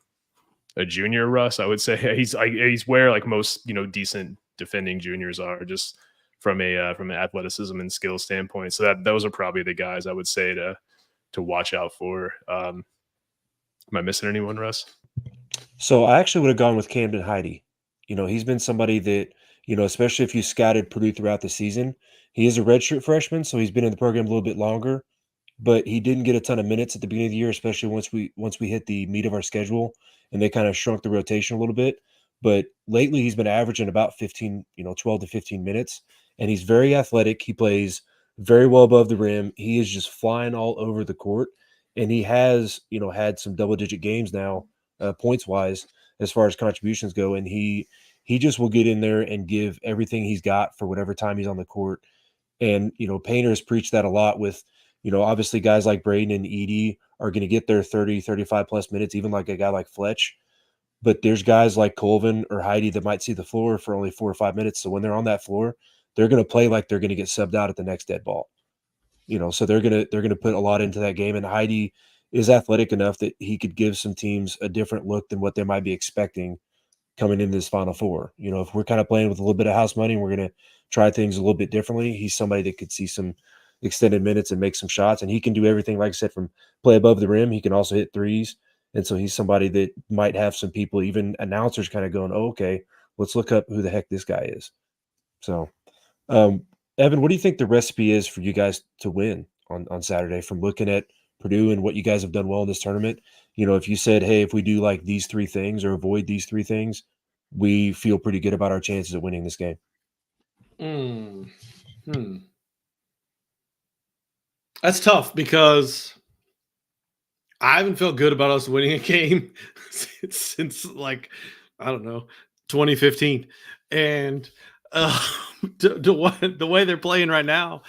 a junior, Russ, I would say. He's where like most decent defending juniors are, just from an athleticism and skill standpoint. So those are probably the guys I would say to watch out for. Am I missing anyone, Russ? So I actually would have gone with Camden Heide. He's been somebody that, especially if you scouted Purdue throughout the season, he is a redshirt freshman, so he's been in the program a little bit longer, but he didn't get a ton of minutes at the beginning of the year, especially once we hit the meat of our schedule and they kind of shrunk the rotation a little bit. But lately he's been averaging about 15, 12 to 15 minutes, and he's very athletic. He plays very well above the rim. He is just flying all over the court, and he has, had some double digit games now, points wise, as far as contributions go. And he just will get in there and give everything he's got for whatever time he's on the court. And, Painter has preached that a lot with, obviously guys like Braden and Edie are going to get their 30, 35 plus minutes, even like a guy like Fletch. But there's guys like Colvin or Heide that might see the floor for only 4 or 5 minutes. So when they're on that floor, they're going to play like they're going to get subbed out at the next dead ball. So they're gonna put a lot into that game. And Heide is athletic enough that he could give some teams a different look than what they might be expecting coming into this Final Four. If we're kind of playing with a little bit of house money and we're going to try things a little bit differently, he's somebody that could see some extended minutes and make some shots. And he can do everything, like I said, from play above the rim. He can also hit threes. And so he's somebody that might have some people, even announcers, kind of going, oh, okay, let's look up who the heck this guy is. So, Evan, what do you think the recipe is for you guys to win on Saturday from looking at Purdue and what you guys have done well in this tournament? If you said, hey, if we do like these three things or avoid these three things, we feel pretty good about our chances of winning this game. That's tough because I haven't felt good about us winning a game since like, I don't know, 2015. And the way they're playing right now,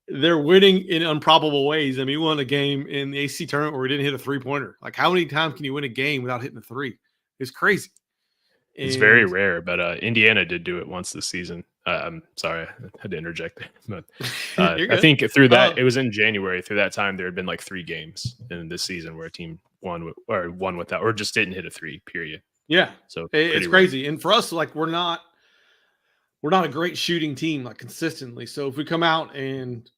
they're winning in improbable ways. I mean, we won a game in the AC tournament where we didn't hit a 3-pointer. Like, how many times can you win a game without hitting a three? It's crazy. It's very rare, but Indiana did do it once this season. I'm sorry, I had to interject there. But I think through that, it was in January. Through that time, there had been like 3 games in this season where a team won without, or just didn't hit a 3, period. Yeah. So it's crazy. And for us, like, we're not a great shooting team, like, consistently. So if we come out and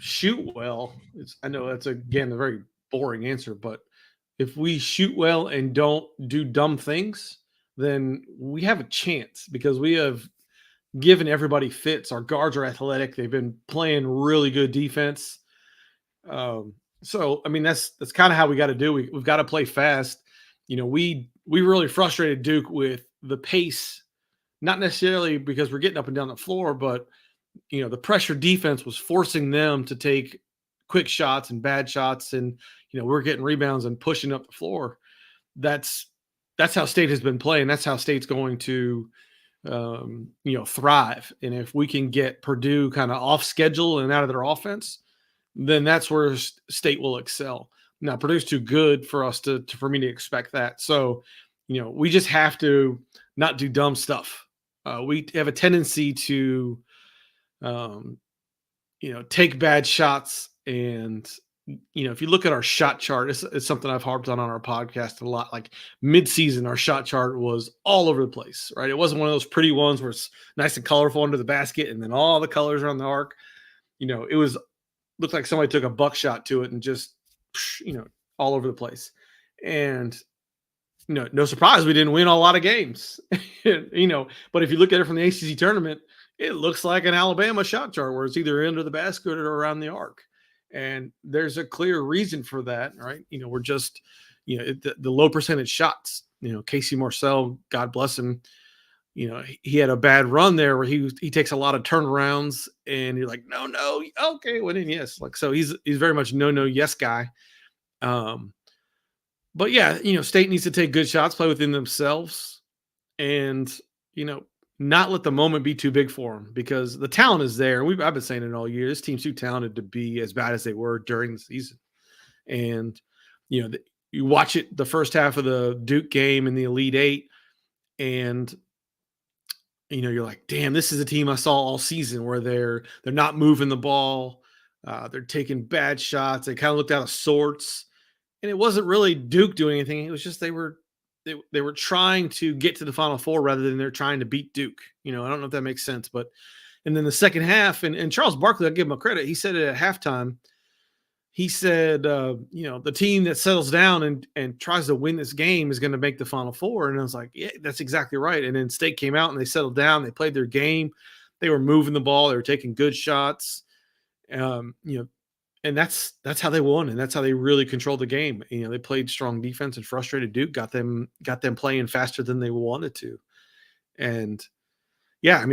shoot well, I know that's, again, a very boring answer, but if we shoot well and don't do dumb things, then we have a chance because we have given everybody fits. Our guards are athletic. They've been playing really good defense. So, I mean, that's kind of how we got to do. We've got to play fast. We really frustrated Duke with the pace, not necessarily because we're getting up and down the floor, but, the pressure defense was forcing them to take quick shots and bad shots. And, we're getting rebounds and pushing up the floor. That's how State has been playing. That's how State's going to thrive. And if we can get Purdue kind of off schedule and out of their offense, then that's where State will excel. Now, Purdue's too good for us for me to expect that. So, we just have to not do dumb stuff. We have a tendency to, take bad shots. And, if you look at our shot chart, it's something I've harped on our podcast a lot. Like mid-season, our shot chart was all over the place, right? It wasn't one of those pretty ones where it's nice and colorful under the basket and then all the colors are on the arc. It looked like somebody took a buckshot to it and just, all over the place. And, no surprise, we didn't win a lot of games, but if you look at it from the ACC tournament, it looks like an Alabama shot chart where it's either under the basket or around the arc. And there's a clear reason for that, right? We're just, the low percentage shots, Casey Marcel, God bless him. He had a bad run there where he takes a lot of turnarounds and you're like, no, okay, well then yes. Like, so he's very much no, yes guy. But yeah, State needs to take good shots, play within themselves, and, not let the moment be too big for them because the talent is there. I've been saying it all year. This team's too talented to be as bad as they were during the season. And, you watch it the first half of the Duke game in the Elite Eight, and, you're like, damn, this is a team I saw all season where they're not moving the ball. They're taking bad shots. They kind of looked out of sorts. And it wasn't really Duke doing anything. It was just they were trying to get to the Final Four rather than they're trying to beat Duke. I don't know if that makes sense. But and then the second half, and Charles Barkley, I'll give him a credit. He said it at halftime. He said, the team that settles down and tries to win this game is going to make the Final Four. And I was like, yeah, that's exactly right. And then State came out and they settled down. They played their game. They were moving the ball. They were taking good shots. And that's how they won, and that's how they really controlled the game. They played strong defense and frustrated Duke, got them playing faster than they wanted to. And yeah,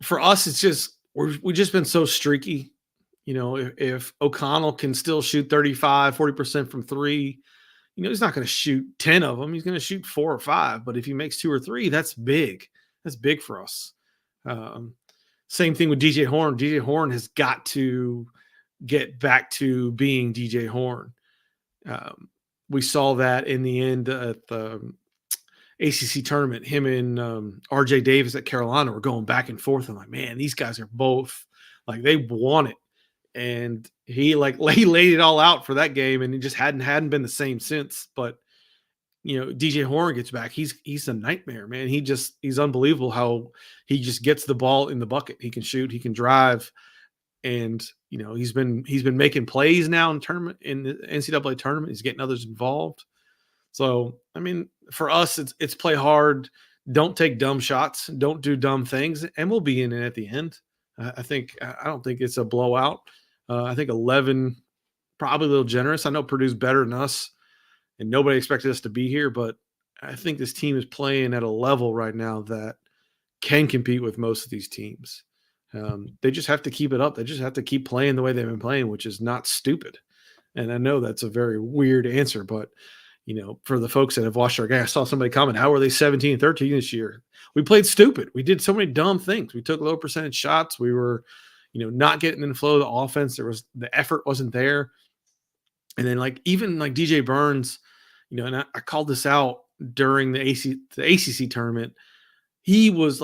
for us, it's just we've just been so streaky. If O'Connell can still shoot 35-40% from three, he's not going to shoot 10 of them. He's going to shoot 4 or 5. But if he makes 2 or 3, that's big. That's big for us. Same thing with DJ Horn. DJ Horn has got to get back to being DJ Horn. We saw that in the end at the ACC tournament. Him and RJ Davis at Carolina were going back and forth. I'm like, man, these guys are both like they want it. And he laid it all out for that game, and he just hadn't been the same since. But DJ Horn gets back. He's a nightmare, man. He's unbelievable how he just gets the ball in the bucket. He can shoot, he can drive, and he's been making plays now in the NCAA tournament. He's getting others involved. So for us, it's play hard. Don't take dumb shots. Don't do dumb things, and we'll be in it at the end. I don't think it's a blowout. I think 11, probably a little generous. I know Purdue's better than us, and nobody expected us to be here, but I think this team is playing at a level right now that can compete with most of these teams. They just have to keep it up. They just have to keep playing the way they've been playing, which is not stupid. And I know that's a very weird answer, but for the folks that have watched our game, I saw somebody comment, how are they 17-13 this year? We played stupid. We did so many dumb things. We took low percentage shots. We were, not getting in the flow of the offense. The effort wasn't there. And then even DJ Burns, and I called this out during the ACC tournament. He was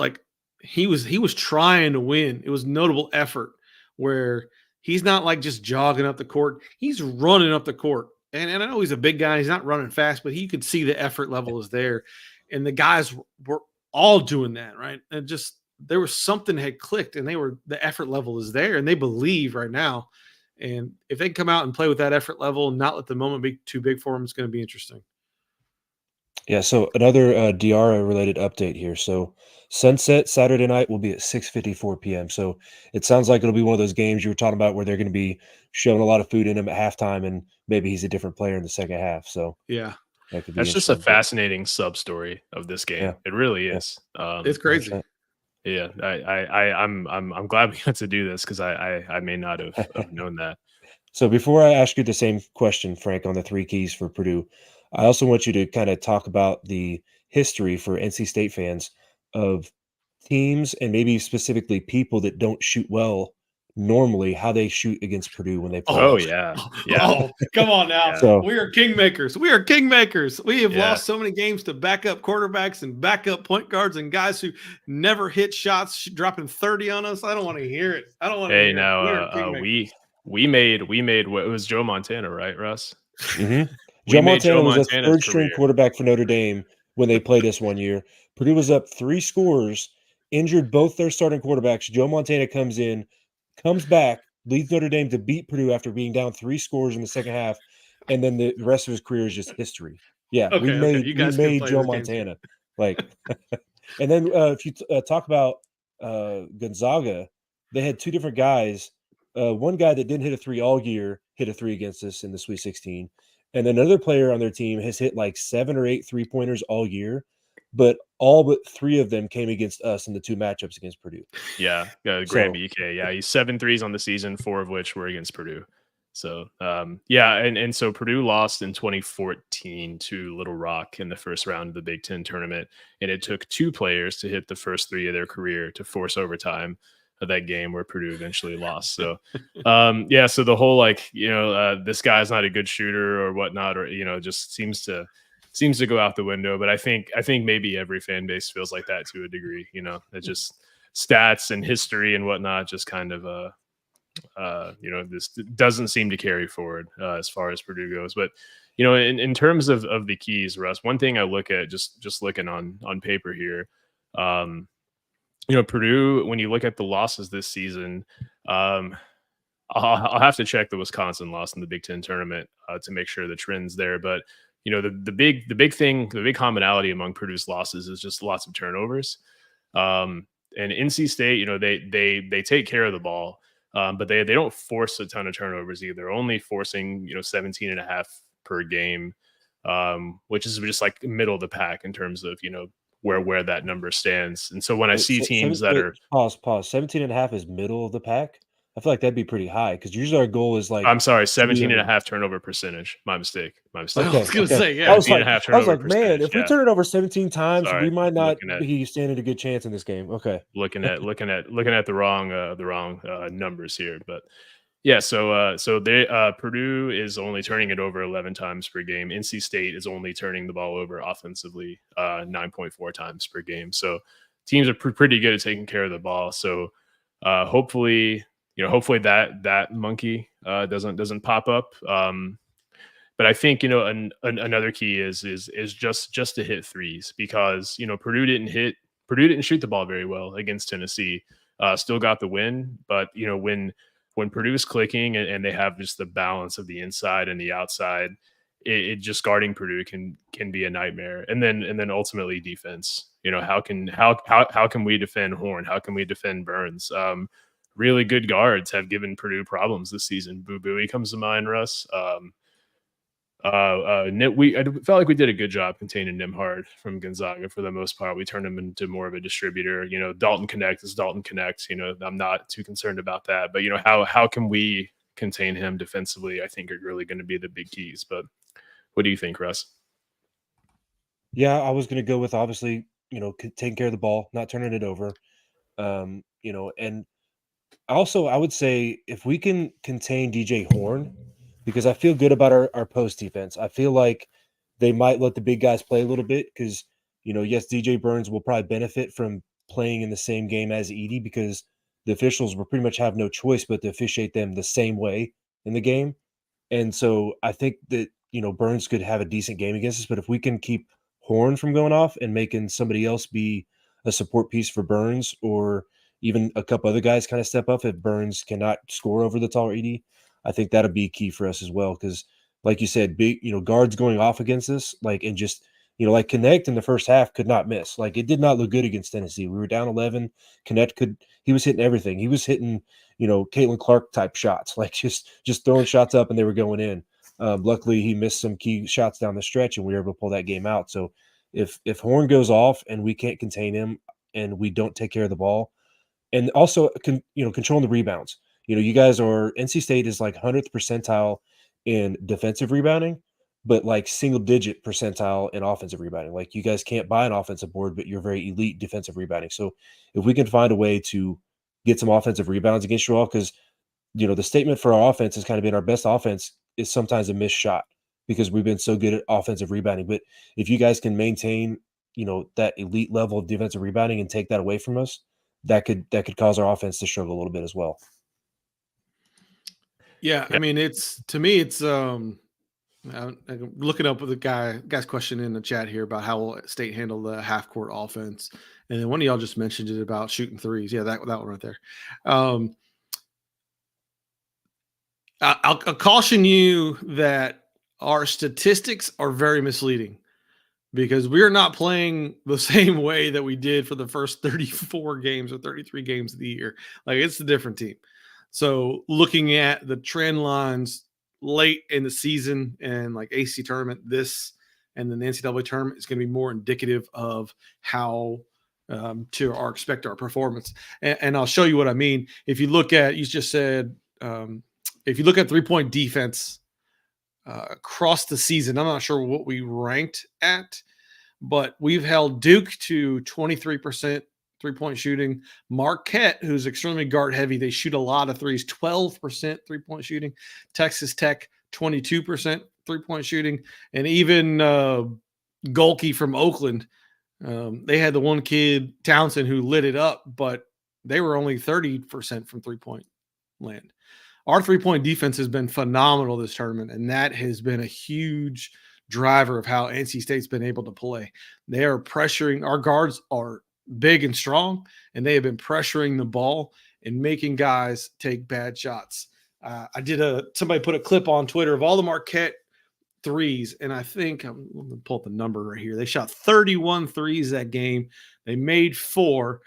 trying to win. It was notable effort where he's not just jogging up the court. He's running up the court. And I know he's a big guy. He's not running fast, but you could see the effort level is there. And the guys were all doing that, right? And just there was something had clicked, and the effort level is there, and they believe right now. And if they come out and play with that effort level and not let the moment be too big for them, it's going to be interesting. Yeah, so another Diarra-related update here. So sunset Saturday night will be at 6:54 p.m. So it sounds like it'll be one of those games you were talking about where they're going to be showing a lot of food in him at halftime, and maybe he's a different player in the second half. So yeah, that could be that's just a fascinating sub story of this game. Yeah. It really is. It's crazy. 100%. Yeah, I'm glad we got to do this because I may not have known that. So before I ask you the same question, Frank, on the 3 keys for Purdue, I also want you to kind of talk about the history for NC State fans of teams and maybe specifically people that don't shoot well normally how they shoot against Purdue when they play. Oh us. yeah. Oh, come on now. Yeah. So We are kingmakers. We are kingmakers. We have Yeah. lost so many games to backup quarterbacks and backup point guards and guys who never hit shots, dropping 30 on us. I don't want to hear it. I don't want to Hey, hear now it. We are kingmakers. we made what it was Joe Montana, right, Russ? mhm. We Joe made Joe Montana was a Montana's third string career. quarterback for Notre Dame when they played us one year. Purdue was up 3 scores, injured both their starting quarterbacks. Joe Montana comes in, comes back, leads Notre Dame to beat Purdue after being down 3 scores in the second half, and then the rest of his career is just history. Yeah, we Okay. You guys can made play Joe this game. Montana. Like and then if you talk about Gonzaga, they had 2 different guys. One guy that didn't hit a 3 all year hit a 3 against us in the Sweet 16. And another player on their team has hit like 7 or 8 3-pointers all year, but all but 3 of them came against us in the 2 matchups against Purdue. Yeah, Graham So BK. Yeah, he's 7 threes on the season, 4 of which were against Purdue. So yeah, and so Purdue lost in 2014 to Little Rock in the first round of the Big Ten tournament, and it took 2 players to hit the first 3 of their career to force overtime of that game where Purdue eventually lost. So yeah, so the whole like this guy's not a good shooter or whatnot, or just seems to go out the window. But I think maybe every fan base feels like that to a degree. It just stats and history and whatnot just kind of this doesn't seem to carry forward as far as Purdue goes. But in terms of the keys, Russ, one thing I look at just looking on paper here, Purdue, when you look at the losses this season, I'll have to check the Wisconsin loss in the Big Ten tournament to make sure the trend's there. But the big commonality among Purdue's losses is just lots of turnovers. And NC State, they take care of the ball, but they don't force a ton of turnovers either. They're only forcing 17 and a half per game, which is just like middle of the pack in terms of where that number stands. And so when I see teams that are pause 17 and a half is middle of the pack. I feel like that'd be pretty high because usually our goal is like I'm sorry, 17 and a half turnover percentage. My mistake. Okay, I was going to okay. say, yeah. I was 17 and a like, half turnover man, percentage, if we yeah. turn it over 17 times, Sorry, we might not looking at- be standing a good chance in this game. Okay. looking at the wrong numbers here. But yeah, so they Purdue is only turning it over 11 times per game. NC State is only turning the ball over offensively 9.4 times per game. So teams are pretty good at taking care of the ball. So hopefully that monkey doesn't pop up. But I think another key is just to hit threes, because Purdue didn't shoot the ball very well against Tennessee. Still got the win, but when Purdue's clicking and they have just the balance of the inside and the outside, it just guarding Purdue can be a nightmare. And then ultimately defense. How can we defend Horn? How can we defend Burns? Really good guards have given Purdue problems this season. Boo Buie comes to mind, Russ. I felt like we did a good job containing Nimhard from Gonzaga for the most part. We turned him into more of a distributor. Dalton Connect is Dalton Connect. I'm not too concerned about that. But how can we contain him defensively? I think are really going to be the big keys. But what do you think, Russ? Yeah, I was going to go with obviously taking care of the ball, not turning it over. And also I would say if we can contain DJ Horn, because I feel good about our post defense. I feel like they might let the big guys play a little bit because, yes, DJ Burns will probably benefit from playing in the same game as Edey because the officials will pretty much have no choice but to officiate them the same way in the game. And so I think that, Burns could have a decent game against us, but if we can keep Horn from going off and making somebody else be a support piece for Burns, or even a couple other guys kind of step up if Burns cannot score over the taller Edey, I think that'll be key for us as well. Because like you said, big, guards going off against us, and just, like Connect in the first half could not miss. Like it did not look good against Tennessee. We were down 11. Connect he was hitting everything. He was hitting, Caitlin Clark type shots, like just throwing shots up and they were going in. Luckily he missed some key shots down the stretch and we were able to pull that game out. So if Horn goes off and we can't contain him and we don't take care of the ball, and also controlling the rebounds. You guys are NC State is like 100th percentile in defensive rebounding, but like single digit percentile in offensive rebounding. Like you guys can't buy an offensive board, but you're very elite defensive rebounding. So if we can find a way to get some offensive rebounds against you all, because the statement for our offense has kind of been our best offense is sometimes a missed shot because we've been so good at offensive rebounding. But if you guys can maintain, that elite level of defensive rebounding and take that away from us, that could cause our offense to struggle a little bit as well. Yeah, I mean, it's I'm looking up with the guy's question in the chat here about how will State handle the half court offense, and then one of y'all just mentioned it about shooting threes. Yeah, that one right there. I'll caution you that our statistics are very misleading because we're not playing the same way that we did for the first 34 games or 33 games of the year. Like, it's a different team. So looking at the trend lines late in the season and like AC tournament, this and then the NCAA tournament is going to be more indicative of how to expect our performance. And I'll show you what I mean. If you look at, you just said, if you look at 3-point defense across the season, I'm not sure what we ranked at, but we've held Duke to 23% 3-point shooting. Marquette, who's extremely guard heavy, they shoot a lot of threes, 12% 3-point shooting. Texas Tech, 22% 3-point shooting. And even Golke from Oakland, they had the one kid, Townsend, who lit it up, but they were only 30% from 3-point land. Our 3-point defense has been phenomenal this tournament, and that has been a huge driver of how NC State's been able to play. They are pressuring. Our guards are big and strong, and they have been pressuring the ball and making guys take bad shots. Somebody put a clip on Twitter of all the Marquette threes, and I think I'm going to pull up the number right here. They shot 31 threes that game. They made 4,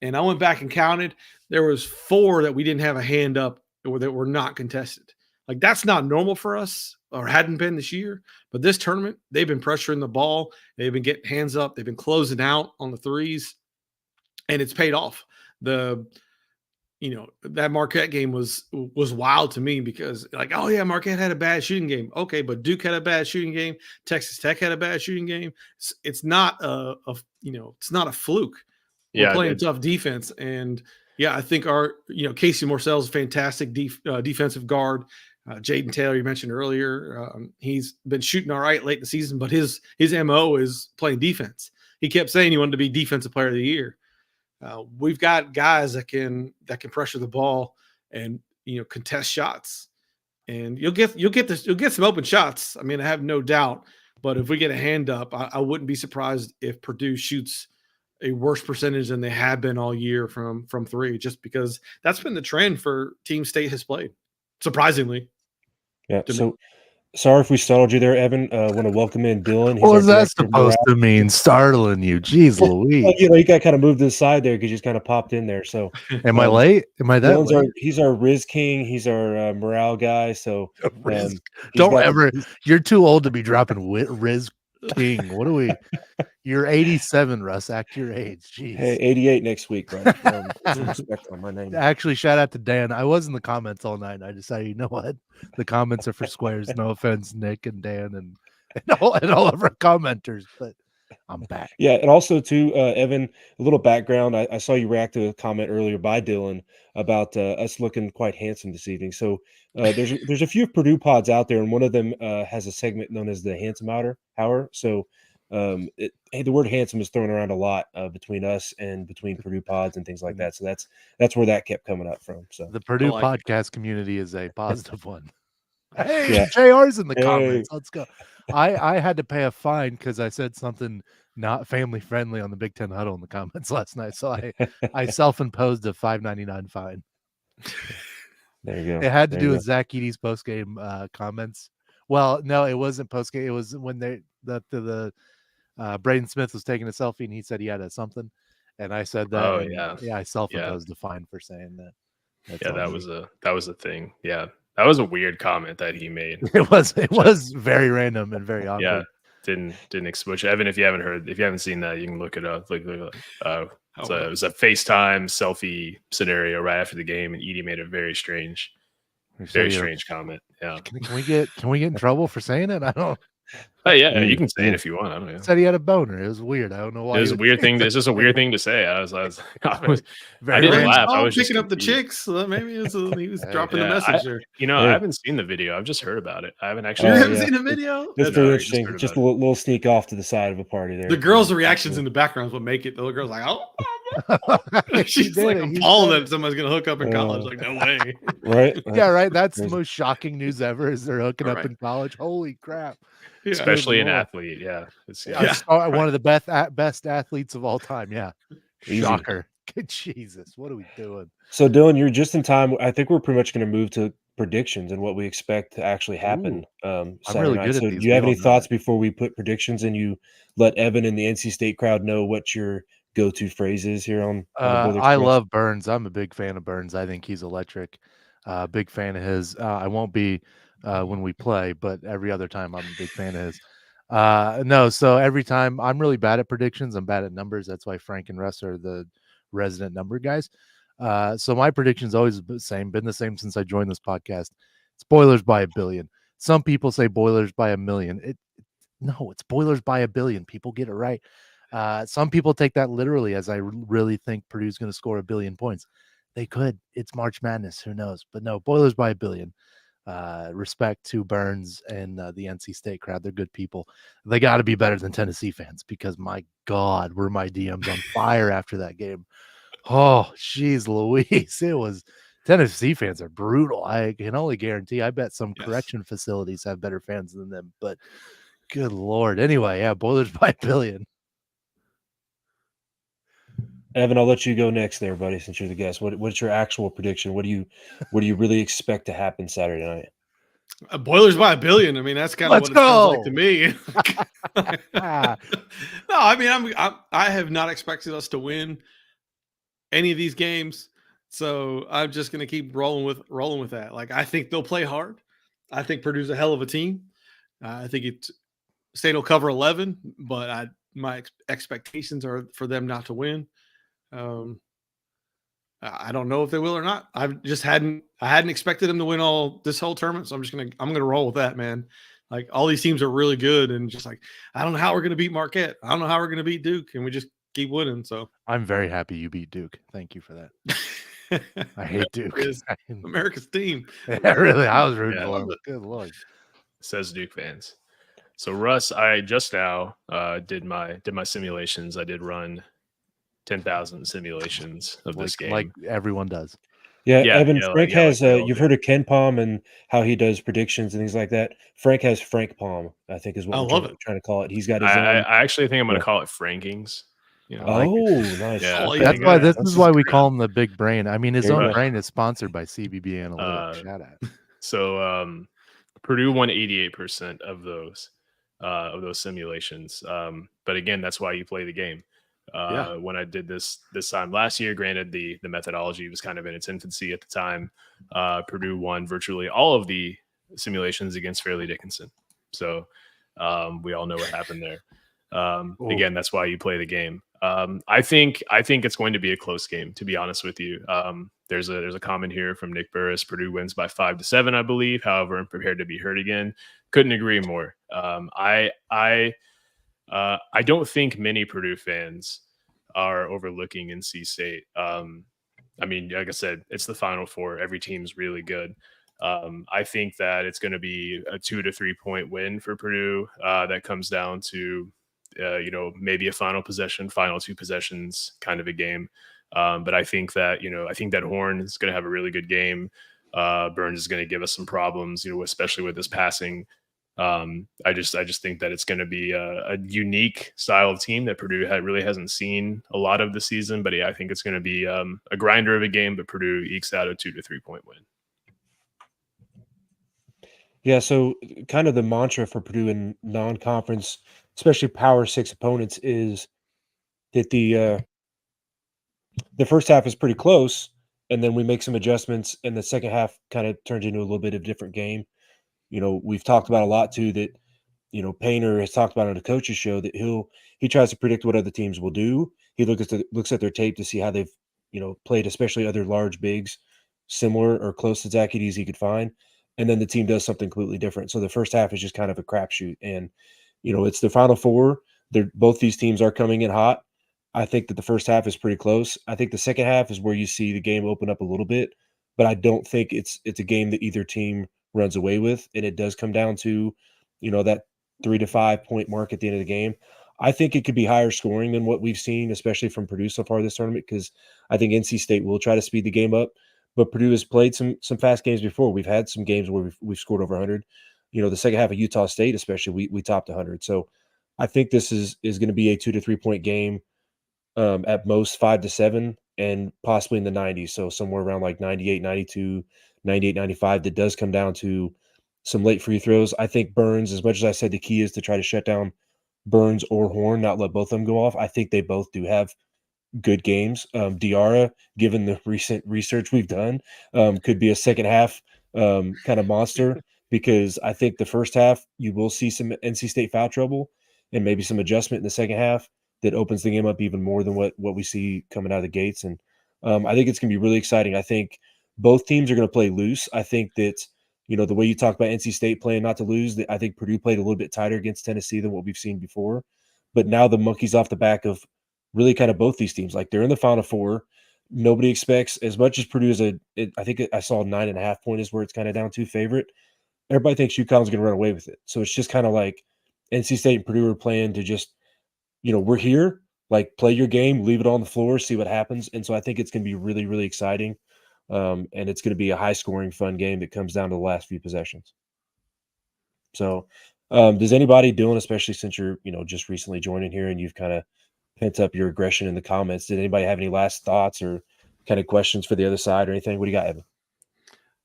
and I went back and counted. There was 4 that we didn't have a hand up or that were not contested. Like, that's not normal for us or hadn't been this year. But this tournament, they've been pressuring the ball. They've been getting hands up. They've been closing out on the threes, and it's paid off. That Marquette game was wild to me because, like, oh yeah, Marquette had a bad shooting game. Okay, but Duke had a bad shooting game. Texas Tech had a bad shooting game. It's not it's not a fluke. We're playing tough defense, and yeah, I think our Casey Morcell's a fantastic defensive guard. Jaden Taylor, you mentioned earlier, he's been shooting all right late in the season, but his MO is playing defense. He kept saying he wanted to be defensive player of the year. We've got guys that can pressure the ball and contest shots, and you'll get some open shots. I mean, I have no doubt. But if we get a hand up, I wouldn't be surprised if Purdue shoots a worse percentage than they have been all year from 3, just because that's been the trend for team State has played, surprisingly. Yeah. So sorry if we startled you there, Evan. Want to welcome in Dylan. What was that supposed to mean? Startling you? Jeez Louise. Well, you got kind of moved to the side there because you just kind of popped in there. So am I late? Am I that late? He's our Riz King. He's our morale guy. So you're too old to be dropping Riz King. What are we? You're 87, Russ. Act your age. Jeez. Hey, 88 next week, bro. Some respect on my name. Actually, shout out to Dan. I was in the comments all night. And I decided, you know what? The comments are for squares. No offense, Nick and Dan and all of our commenters, but I'm back. Yeah, and also too, Evan, a little background. I saw you react to a comment earlier by Dylan about us looking quite handsome this evening. So there's a few Purdue pods out there, and one of them has a segment known as the Handsome Hour. So the word handsome is thrown around a lot between us and between Purdue pods and things like that. So that's where that kept coming up from. So the Purdue podcast community is a positive one. Hey, yeah. JR's in the comments. Let's go. I had to pay a fine because I said something not family friendly on the Big Ten Huddle in the comments last night. So I self-imposed a $5.99 fine. There you go. It had to do with Zach Edey's post-game comments. Well, no, it wasn't post-game. It was when the Braden Smith was taking a selfie and he said he had something, and I said that. Oh yeah, I self-imposed a fine for saying that. That was a thing. Yeah. That was a weird comment that he made. It was very random and very awkward. Yeah, didn't explain. Evan, if you haven't seen that, you can look it up. It was a FaceTime selfie scenario right after the game, and Edey made a very strange comment. Yeah. Can we get in trouble for saying it? I don't. Oh yeah, you can say it if you want. I don't know. Said he had a boner. It was weird. I don't know why. It was a weird thing. It's just a weird thing to say. I Very didn't random. laugh. I was just picking up the confused. chicks. So maybe he was Hey. dropping the Yeah, message there. I Hey. haven't seen the video. I've just heard about it. I haven't actually. You Oh, haven't yeah. seen the video? That's No, pretty I just interesting. heard Just a about little sneak off to the side of a party there. The girls' reactions in the background is what make it. The little girl's like, oh, He she's did like it. He appalled said that somebody's gonna hook up in college. Like, no way. right? Yeah, right. That's the Crazy. most shocking news ever. Is they're hooking up Right. in college? Holy crap! Yeah. Especially an Lord. athlete. Yeah. It's, Yeah. One of the best athletes of all time. Yeah, Easy. shocker. Jesus, what are we doing? So, Dylan, you're just in time. I think we're pretty much going to move to predictions and what we expect to actually happen Saturday really night. good at So, these. do you We have all any know thoughts that. before we put predictions and you let Evan and the NC State crowd know what your go-to phrase is here on the Boiler I Express? love Burns. I'm a big fan of Burns. I think he's electric. Big fan of his. I won't be when we play, but every other time I'm a big fan of his. No, so every time I'm really bad at predictions. I'm bad at numbers. That's why Frank and Russ are the resident number guys. So my prediction's always been the same since I joined this podcast. It's Boilers by 1 billion. Some people say Boilers by 1 million. No, it's Boilers by 1 billion. People get it right. Some people take that literally, as I really think Purdue's going to score 1 billion points. They could. It's March Madness. Who knows? But no, Boilers by 1 billion. Respect to Burns and the NC State crowd. They're good people. They got to be better than Tennessee fans because, my God, were my DMs on fire after that game. Oh, jeez Louise. It was – Tennessee fans are brutal. I can only guarantee. I bet some correction facilities have better fans than them. But good Lord. Anyway, yeah, Boilers by 1 billion. Evan, I'll let you go next there, buddy, since you're the guest. What's your actual prediction? What do you really expect to happen Saturday night? Boilers by 1 billion. I mean, that's kind of what it sounds like to me. No, I mean, I have not expected us to win any of these games, so I'm just going to keep rolling with that. Like, I think they'll play hard. I think Purdue's a hell of a team. I think State will cover 11, but my expectations are for them not to win. I don't know if they will or not. I hadn't expected them to win all this whole tournament, so I'm gonna roll with that, man. Like, all these teams are really good, and just like, I don't know how we're gonna beat Marquette. I don't know how we're gonna beat Duke, and we just keep winning. So I'm very happy you beat Duke. Thank you for that. I hate Duke. It's America's team. Yeah, really, I was rooting Yeah, for him. Good Lord. says Duke fans. So Russ, I just now did my simulations. I did run 10,000 simulations of this game. Like everyone does. Yeah, Yeah, Evan, yeah, Frank like has, they all you've do. heard of Ken Palm and how he does predictions and things like that. Frank has Frank Palm, I think is what I we're love trying to call it. He's got his I own. actually think I'm going to Yeah. call it Frankings. You know, like it. Oh, nice. Yeah, Oh, I yeah, That's think why This this is is why we great. call him the big brain. I mean, his There you own go. brain is sponsored by CBB Analytics. Shout out. So Purdue won 88% of those simulations. But again, that's why you play the game. Yeah. When I did this time last year, granted the methodology was kind of in its infancy at the time. Purdue won virtually all of the simulations against Fairleigh Dickinson. So we all know what happened there. Again, that's why you play the game. I think it's going to be a close game, to be honest with you. There's a comment here from Nick Burris. Purdue wins by 5-7, I believe. However, I'm prepared to be hurt again. Couldn't agree more. I don't think many Purdue fans are overlooking NC State. I mean, like I said, it's the Final Four. Every team's really good. I think that it's going to be a 2 to 3 point win for Purdue. That comes down to, maybe a final possession, final 2 possessions kind of a game. But I think that Horn is going to have a really good game. Burns is going to give us some problems, especially with his passing. I just think that it's going to be a unique style of team that Purdue really hasn't seen a lot of the season. But yeah, I think it's going to be a grinder of a game, but Purdue ekes out a 2 to 3 point win. Yeah, so kind of the mantra for Purdue in non-conference, especially Power 6 opponents, is that the first half is pretty close, and then we make some adjustments, and the second half kind of turns into a little bit of a different game. We've talked about a lot too that, Painter has talked about on the coach's show that he tries to predict what other teams will do. He looks at their tape to see how they've, played, especially other large bigs, similar or close to Zach Edey's he could find. and then the team does something completely different. So the first half is just kind of a crapshoot, and it's the Final Four. Both these teams are coming in hot. I think that the first half is pretty close. I think the second half is where you see the game open up a little bit, but I don't think it's a game that either team runs away with, and it does come down to that 3 to 5 point mark at the end of the game. I think it could be higher scoring than what we've seen, especially from Purdue so far this tournament, because I think NC State will try to speed the game up. But Purdue has played some fast games before. We've had some games where we've scored over 100. The second half of Utah State, especially, we topped 100. So I think this is going to be a 2 to 3 point game, at most 5 to 7, and possibly in the 90s. So somewhere around like 98, 92, 98, 95. That does come down to some late free throws. I think Burns, as much as I said the key is to try to shut down Burns or Horn, not let both of them go off, I think they both do have good games. Diarra, given the recent research we've done, could be a second half kind of monster, because I think the first half you will see some NC State foul trouble and maybe some adjustment in the second half that opens the game up even more than what we see coming out of the gates. And I think it's going to be really exciting. I think both teams are going to play loose. I think that, the way you talk about NC State playing not to lose, I think Purdue played a little bit tighter against Tennessee than what we've seen before. But now the monkey's off the back of really kind of both these teams. Like, they're in the Final Four. Nobody expects, as much as Purdue is I think I saw 9.5 point is where it's kind of down to favorite. Everybody thinks UConn's going to run away with it. So it's just kind of like NC State and Purdue are playing to just, we're here, like, play your game, leave it on the floor, see what happens. And so I think it's going to be really, really exciting. And it's going to be a high scoring, fun game that comes down to the last few possessions. So does anybody, Dylan, especially since you're, just recently joining here and you've kind of pent up your aggression in the comments, did anybody have any last thoughts or kind of questions for the other side or anything? What do you got, Evan?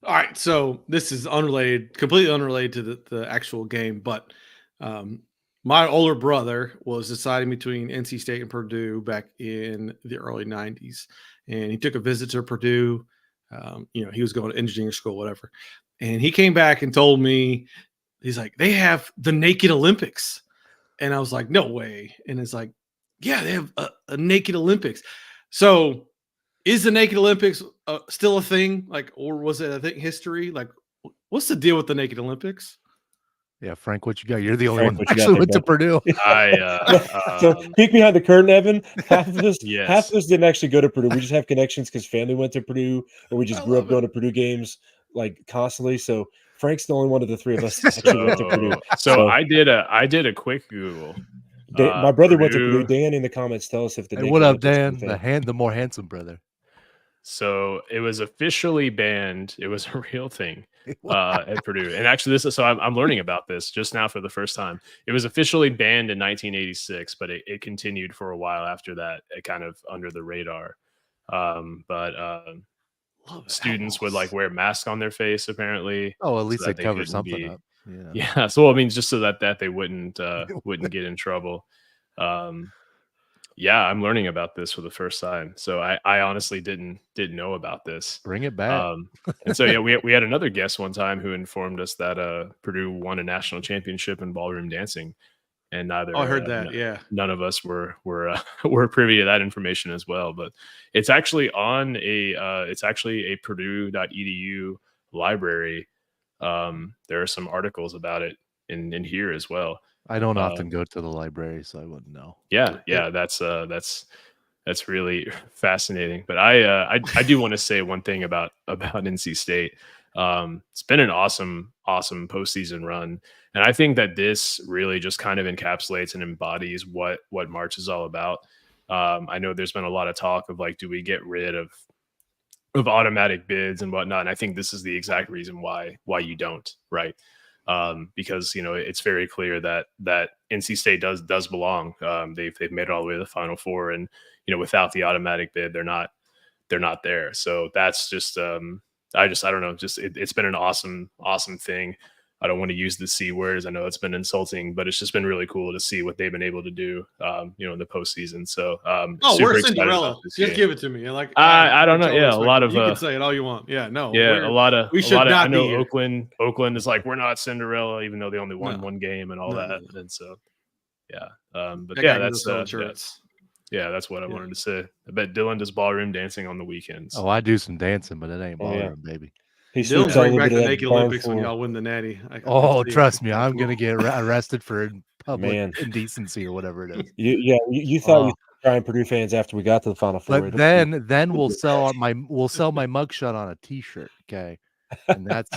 All right, so this is completely unrelated to the actual game, but my older brother was deciding between NC State and Purdue back in the early 90s, and he took a visit to Purdue. He was going to engineering school, whatever, and he came back and told me, he's like, they have the Naked Olympics, and I was like, no way. And it's like, yeah, they have a Naked Olympics. So is the Naked Olympics still a thing? Like, or was it, I think, history? Like, what's the deal with the Naked Olympics? Yeah, Frank, what you got? You're the only Frank, one that actually went to Purdue. So peek behind the curtain, Evan. Half of this didn't actually go to Purdue. We just have connections because family went to Purdue, or we just grew up going to Purdue games like constantly. So Frank's the only one of the three of us that actually went to Purdue. So I did a quick Google. My brother went to Purdue. Dan in the comments, tell us if the. Hey, what up, Dan? The more handsome brother. So it was officially banned. It was a real thing at Purdue. And actually, I'm learning about this just now for the first time. It was officially banned in 1986, but it continued for a while after that, kind of under the radar. Students would like wear masks on their face, apparently. Oh, at least they cover something up. Yeah. So I mean, just so that they wouldn't get in trouble. Yeah, I'm learning about this for the first time. So I honestly didn't know about this. Bring it back. And so yeah, we had another guest one time who informed us that Purdue won a national championship in ballroom dancing, and neither. I heard that. Yeah, none of us were privy to that information as well. But it's actually on a Purdue.edu library. There are some articles about it in here as well. I don't often go to the library, so I wouldn't know. Yeah, that's really fascinating. But I do want to say one thing about NC State. It's been an awesome postseason run, and I think that this really just kind of encapsulates and embodies what March is all about. I know there's been a lot of talk of like, do we get rid of automatic bids and whatnot? And I think this is the exact reason why you don't, right? Because it's very clear that NC State does belong. They've made it all the way to the Final Four, and without the automatic bid, they're not there. So that's just I don't know. Just it's been an awesome thing. I don't want to use the C words. I know it's been insulting, but it's just been really cool to see what they've been able to do, in the postseason. So, we're Cinderella. Just give it to me. Like, I don't know. Yeah, a lot of you can say it all you want. Yeah, no. Yeah, a lot of. I know be Oakland is like, we're not Cinderella, even though they only won one game and all that. And so, yeah. But yeah, that's what I wanted to say. I bet Dylan does ballroom dancing on the weekends. Oh, I do some dancing, but it ain't ballroom, baby. He Dylan, sweeps out a bring little back bit the of that naked barn Olympics when floor. y'all win the natty. I can Oh, see it. trust me, That's I'm cool. gonna get arrested for public Man. indecency or whatever it is. You thought you were trying Purdue fans after we got to the Final Four. But then we'll sell my mugshot on a T-shirt, okay? And that's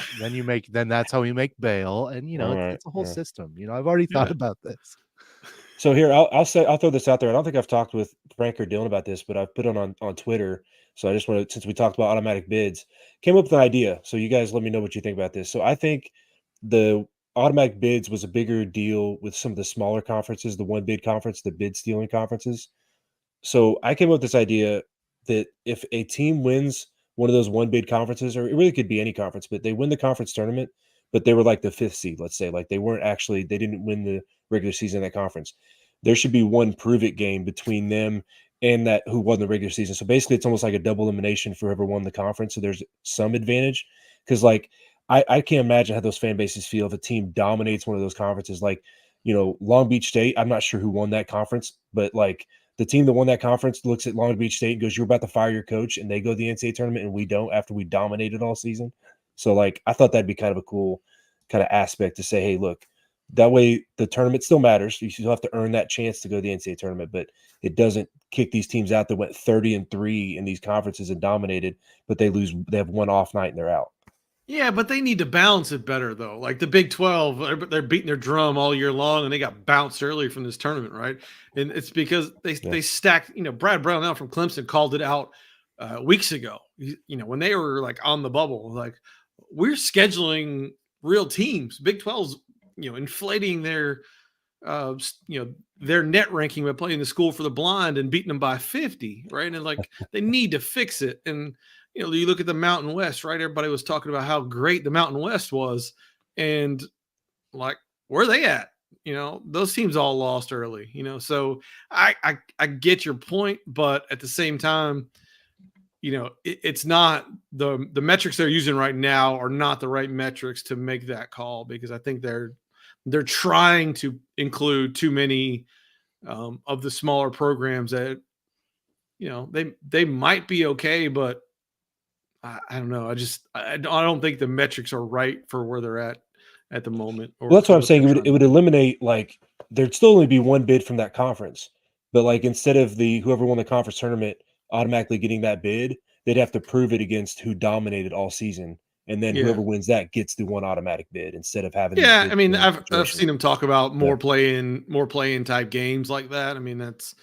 how we make bail, and All right, it's a whole all right. system. I've already thought Yeah. about this. So here, I'll throw this out there. I don't think I've talked with Frank or Dylan about this, but I've put it on Twitter. So I just want to, since we talked about automatic bids, came up with an idea. So you guys let me know what you think about this. So I think the automatic bids was a bigger deal with some of the smaller conferences, the one bid conference, the bid stealing conferences. So I came up with this idea that if a team wins one of those one bid conferences, or it really could be any conference, but they win the conference tournament, but they were like the fifth seed, let's say, like they didn't win the regular season in that conference. There should be one prove it game between them and that who won the regular season. So basically, it's almost like a double elimination for whoever won the conference. So there's some advantage because, like, I can't imagine how those fan bases feel if a team dominates one of those conferences. Like, Long Beach State. I'm not sure who won that conference, but like the team that won that conference looks at Long Beach State and goes, "You're about to fire your coach," and they go to the NCAA tournament and we don't after we dominated all season. So like I thought that'd be kind of a cool kind of aspect to say, hey, look, that way the tournament still matters. You still have to earn that chance to go to the NCAA tournament, but it doesn't kick these teams out that went 30-3 in these conferences and dominated, but they have one off night and they're out. Yeah, but they need to balance it better, though. Like the Big 12, they're beating their drum all year long, and they got bounced early from this tournament, right? And it's because they stacked. Brad Brownell from Clemson called it out weeks ago. When they were like on the bubble, like we're scheduling real teams. Big 12's inflating their their net ranking by playing the School for the Blind and beating them by 50, right? And like they need to fix it. And you look at the Mountain West, right? Everybody was talking about how great the Mountain West was, and like where are they at? Those teams all lost early. So I get your point, but at the same time, it's not the metrics they're using right now are not the right metrics to make that call, because I think they're trying to include too many of the smaller programs that they might be okay, but I don't know. I don't think the metrics are right for where they're at the moment. Well, that's what I'm saying. It would eliminate, like, there'd still only be one bid from that conference, but like instead of whoever won the conference tournament automatically getting that bid, they'd have to prove it against who dominated all season, and then whoever wins that gets the one automatic bid instead of having. Yeah, I mean, I've seen them talk about more play-in type games like that. I mean, that's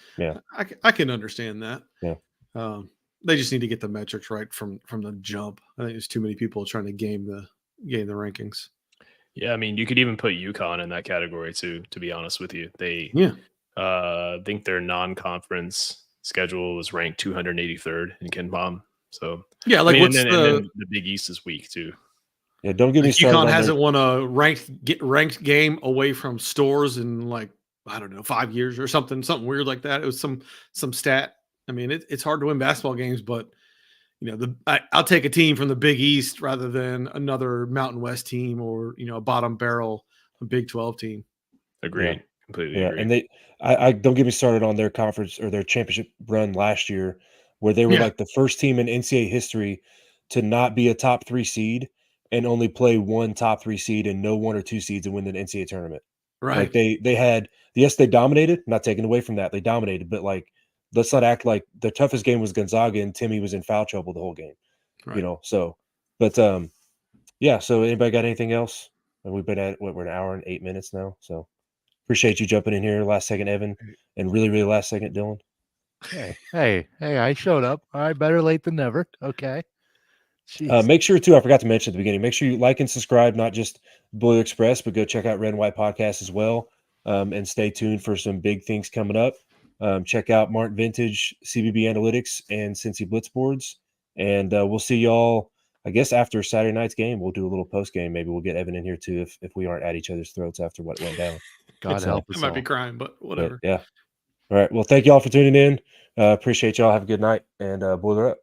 I can understand that. Yeah. They just need to get the metrics right from the jump. I think there's too many people trying to game the rankings. Yeah, I mean, you could even put UConn in that category too, to be honest with you. They think their non-conference schedule was ranked 283rd in KenPom. So yeah, like and then the Big East is weak too. Yeah, don't get me started. UConn hasn't won a ranked game away from stores in like, I don't know, 5 years or something weird like that. It was some stat. I mean, it's hard to win basketball games, but I'll take a team from the Big East rather than another Mountain West team or a bottom barrel Big 12 team. Agreed. Completely agree. And I don't get me started on their conference or their championship run last year, where they were like the first team in NCAA history to not be a top 3 seed and only play one top 3 seed and no 1 or 2 seeds and win the NCAA tournament. Right. Like they had, yes, they dominated, not taking away from that. They dominated, but like, let's not act like the toughest game was Gonzaga and Timmy was in foul trouble the whole game, so, but yeah. So anybody got anything else? And we've been at we're an hour and 8 minutes now. So appreciate you jumping in here last second, Evan, and really, really last second, Dylan. Hey, I showed up. All right, better late than never. Okay. Make sure too, I forgot to mention at the beginning, make sure you like and subscribe, not just Boiler Express, but go check out Red and White Podcast as well. And stay tuned for some big things coming up. Check out Martin Vintage, CBB Analytics, and Cincy Blitz boards. And we'll see y'all, I guess, after Saturday night's game. We'll do a little post game. Maybe we'll get Evan in here too if we aren't at each other's throats after what went down. God help us. I might be crying, but whatever. But, yeah. All right. Well, thank y'all for tuning in. Appreciate y'all. Have a good night, and Boiler up.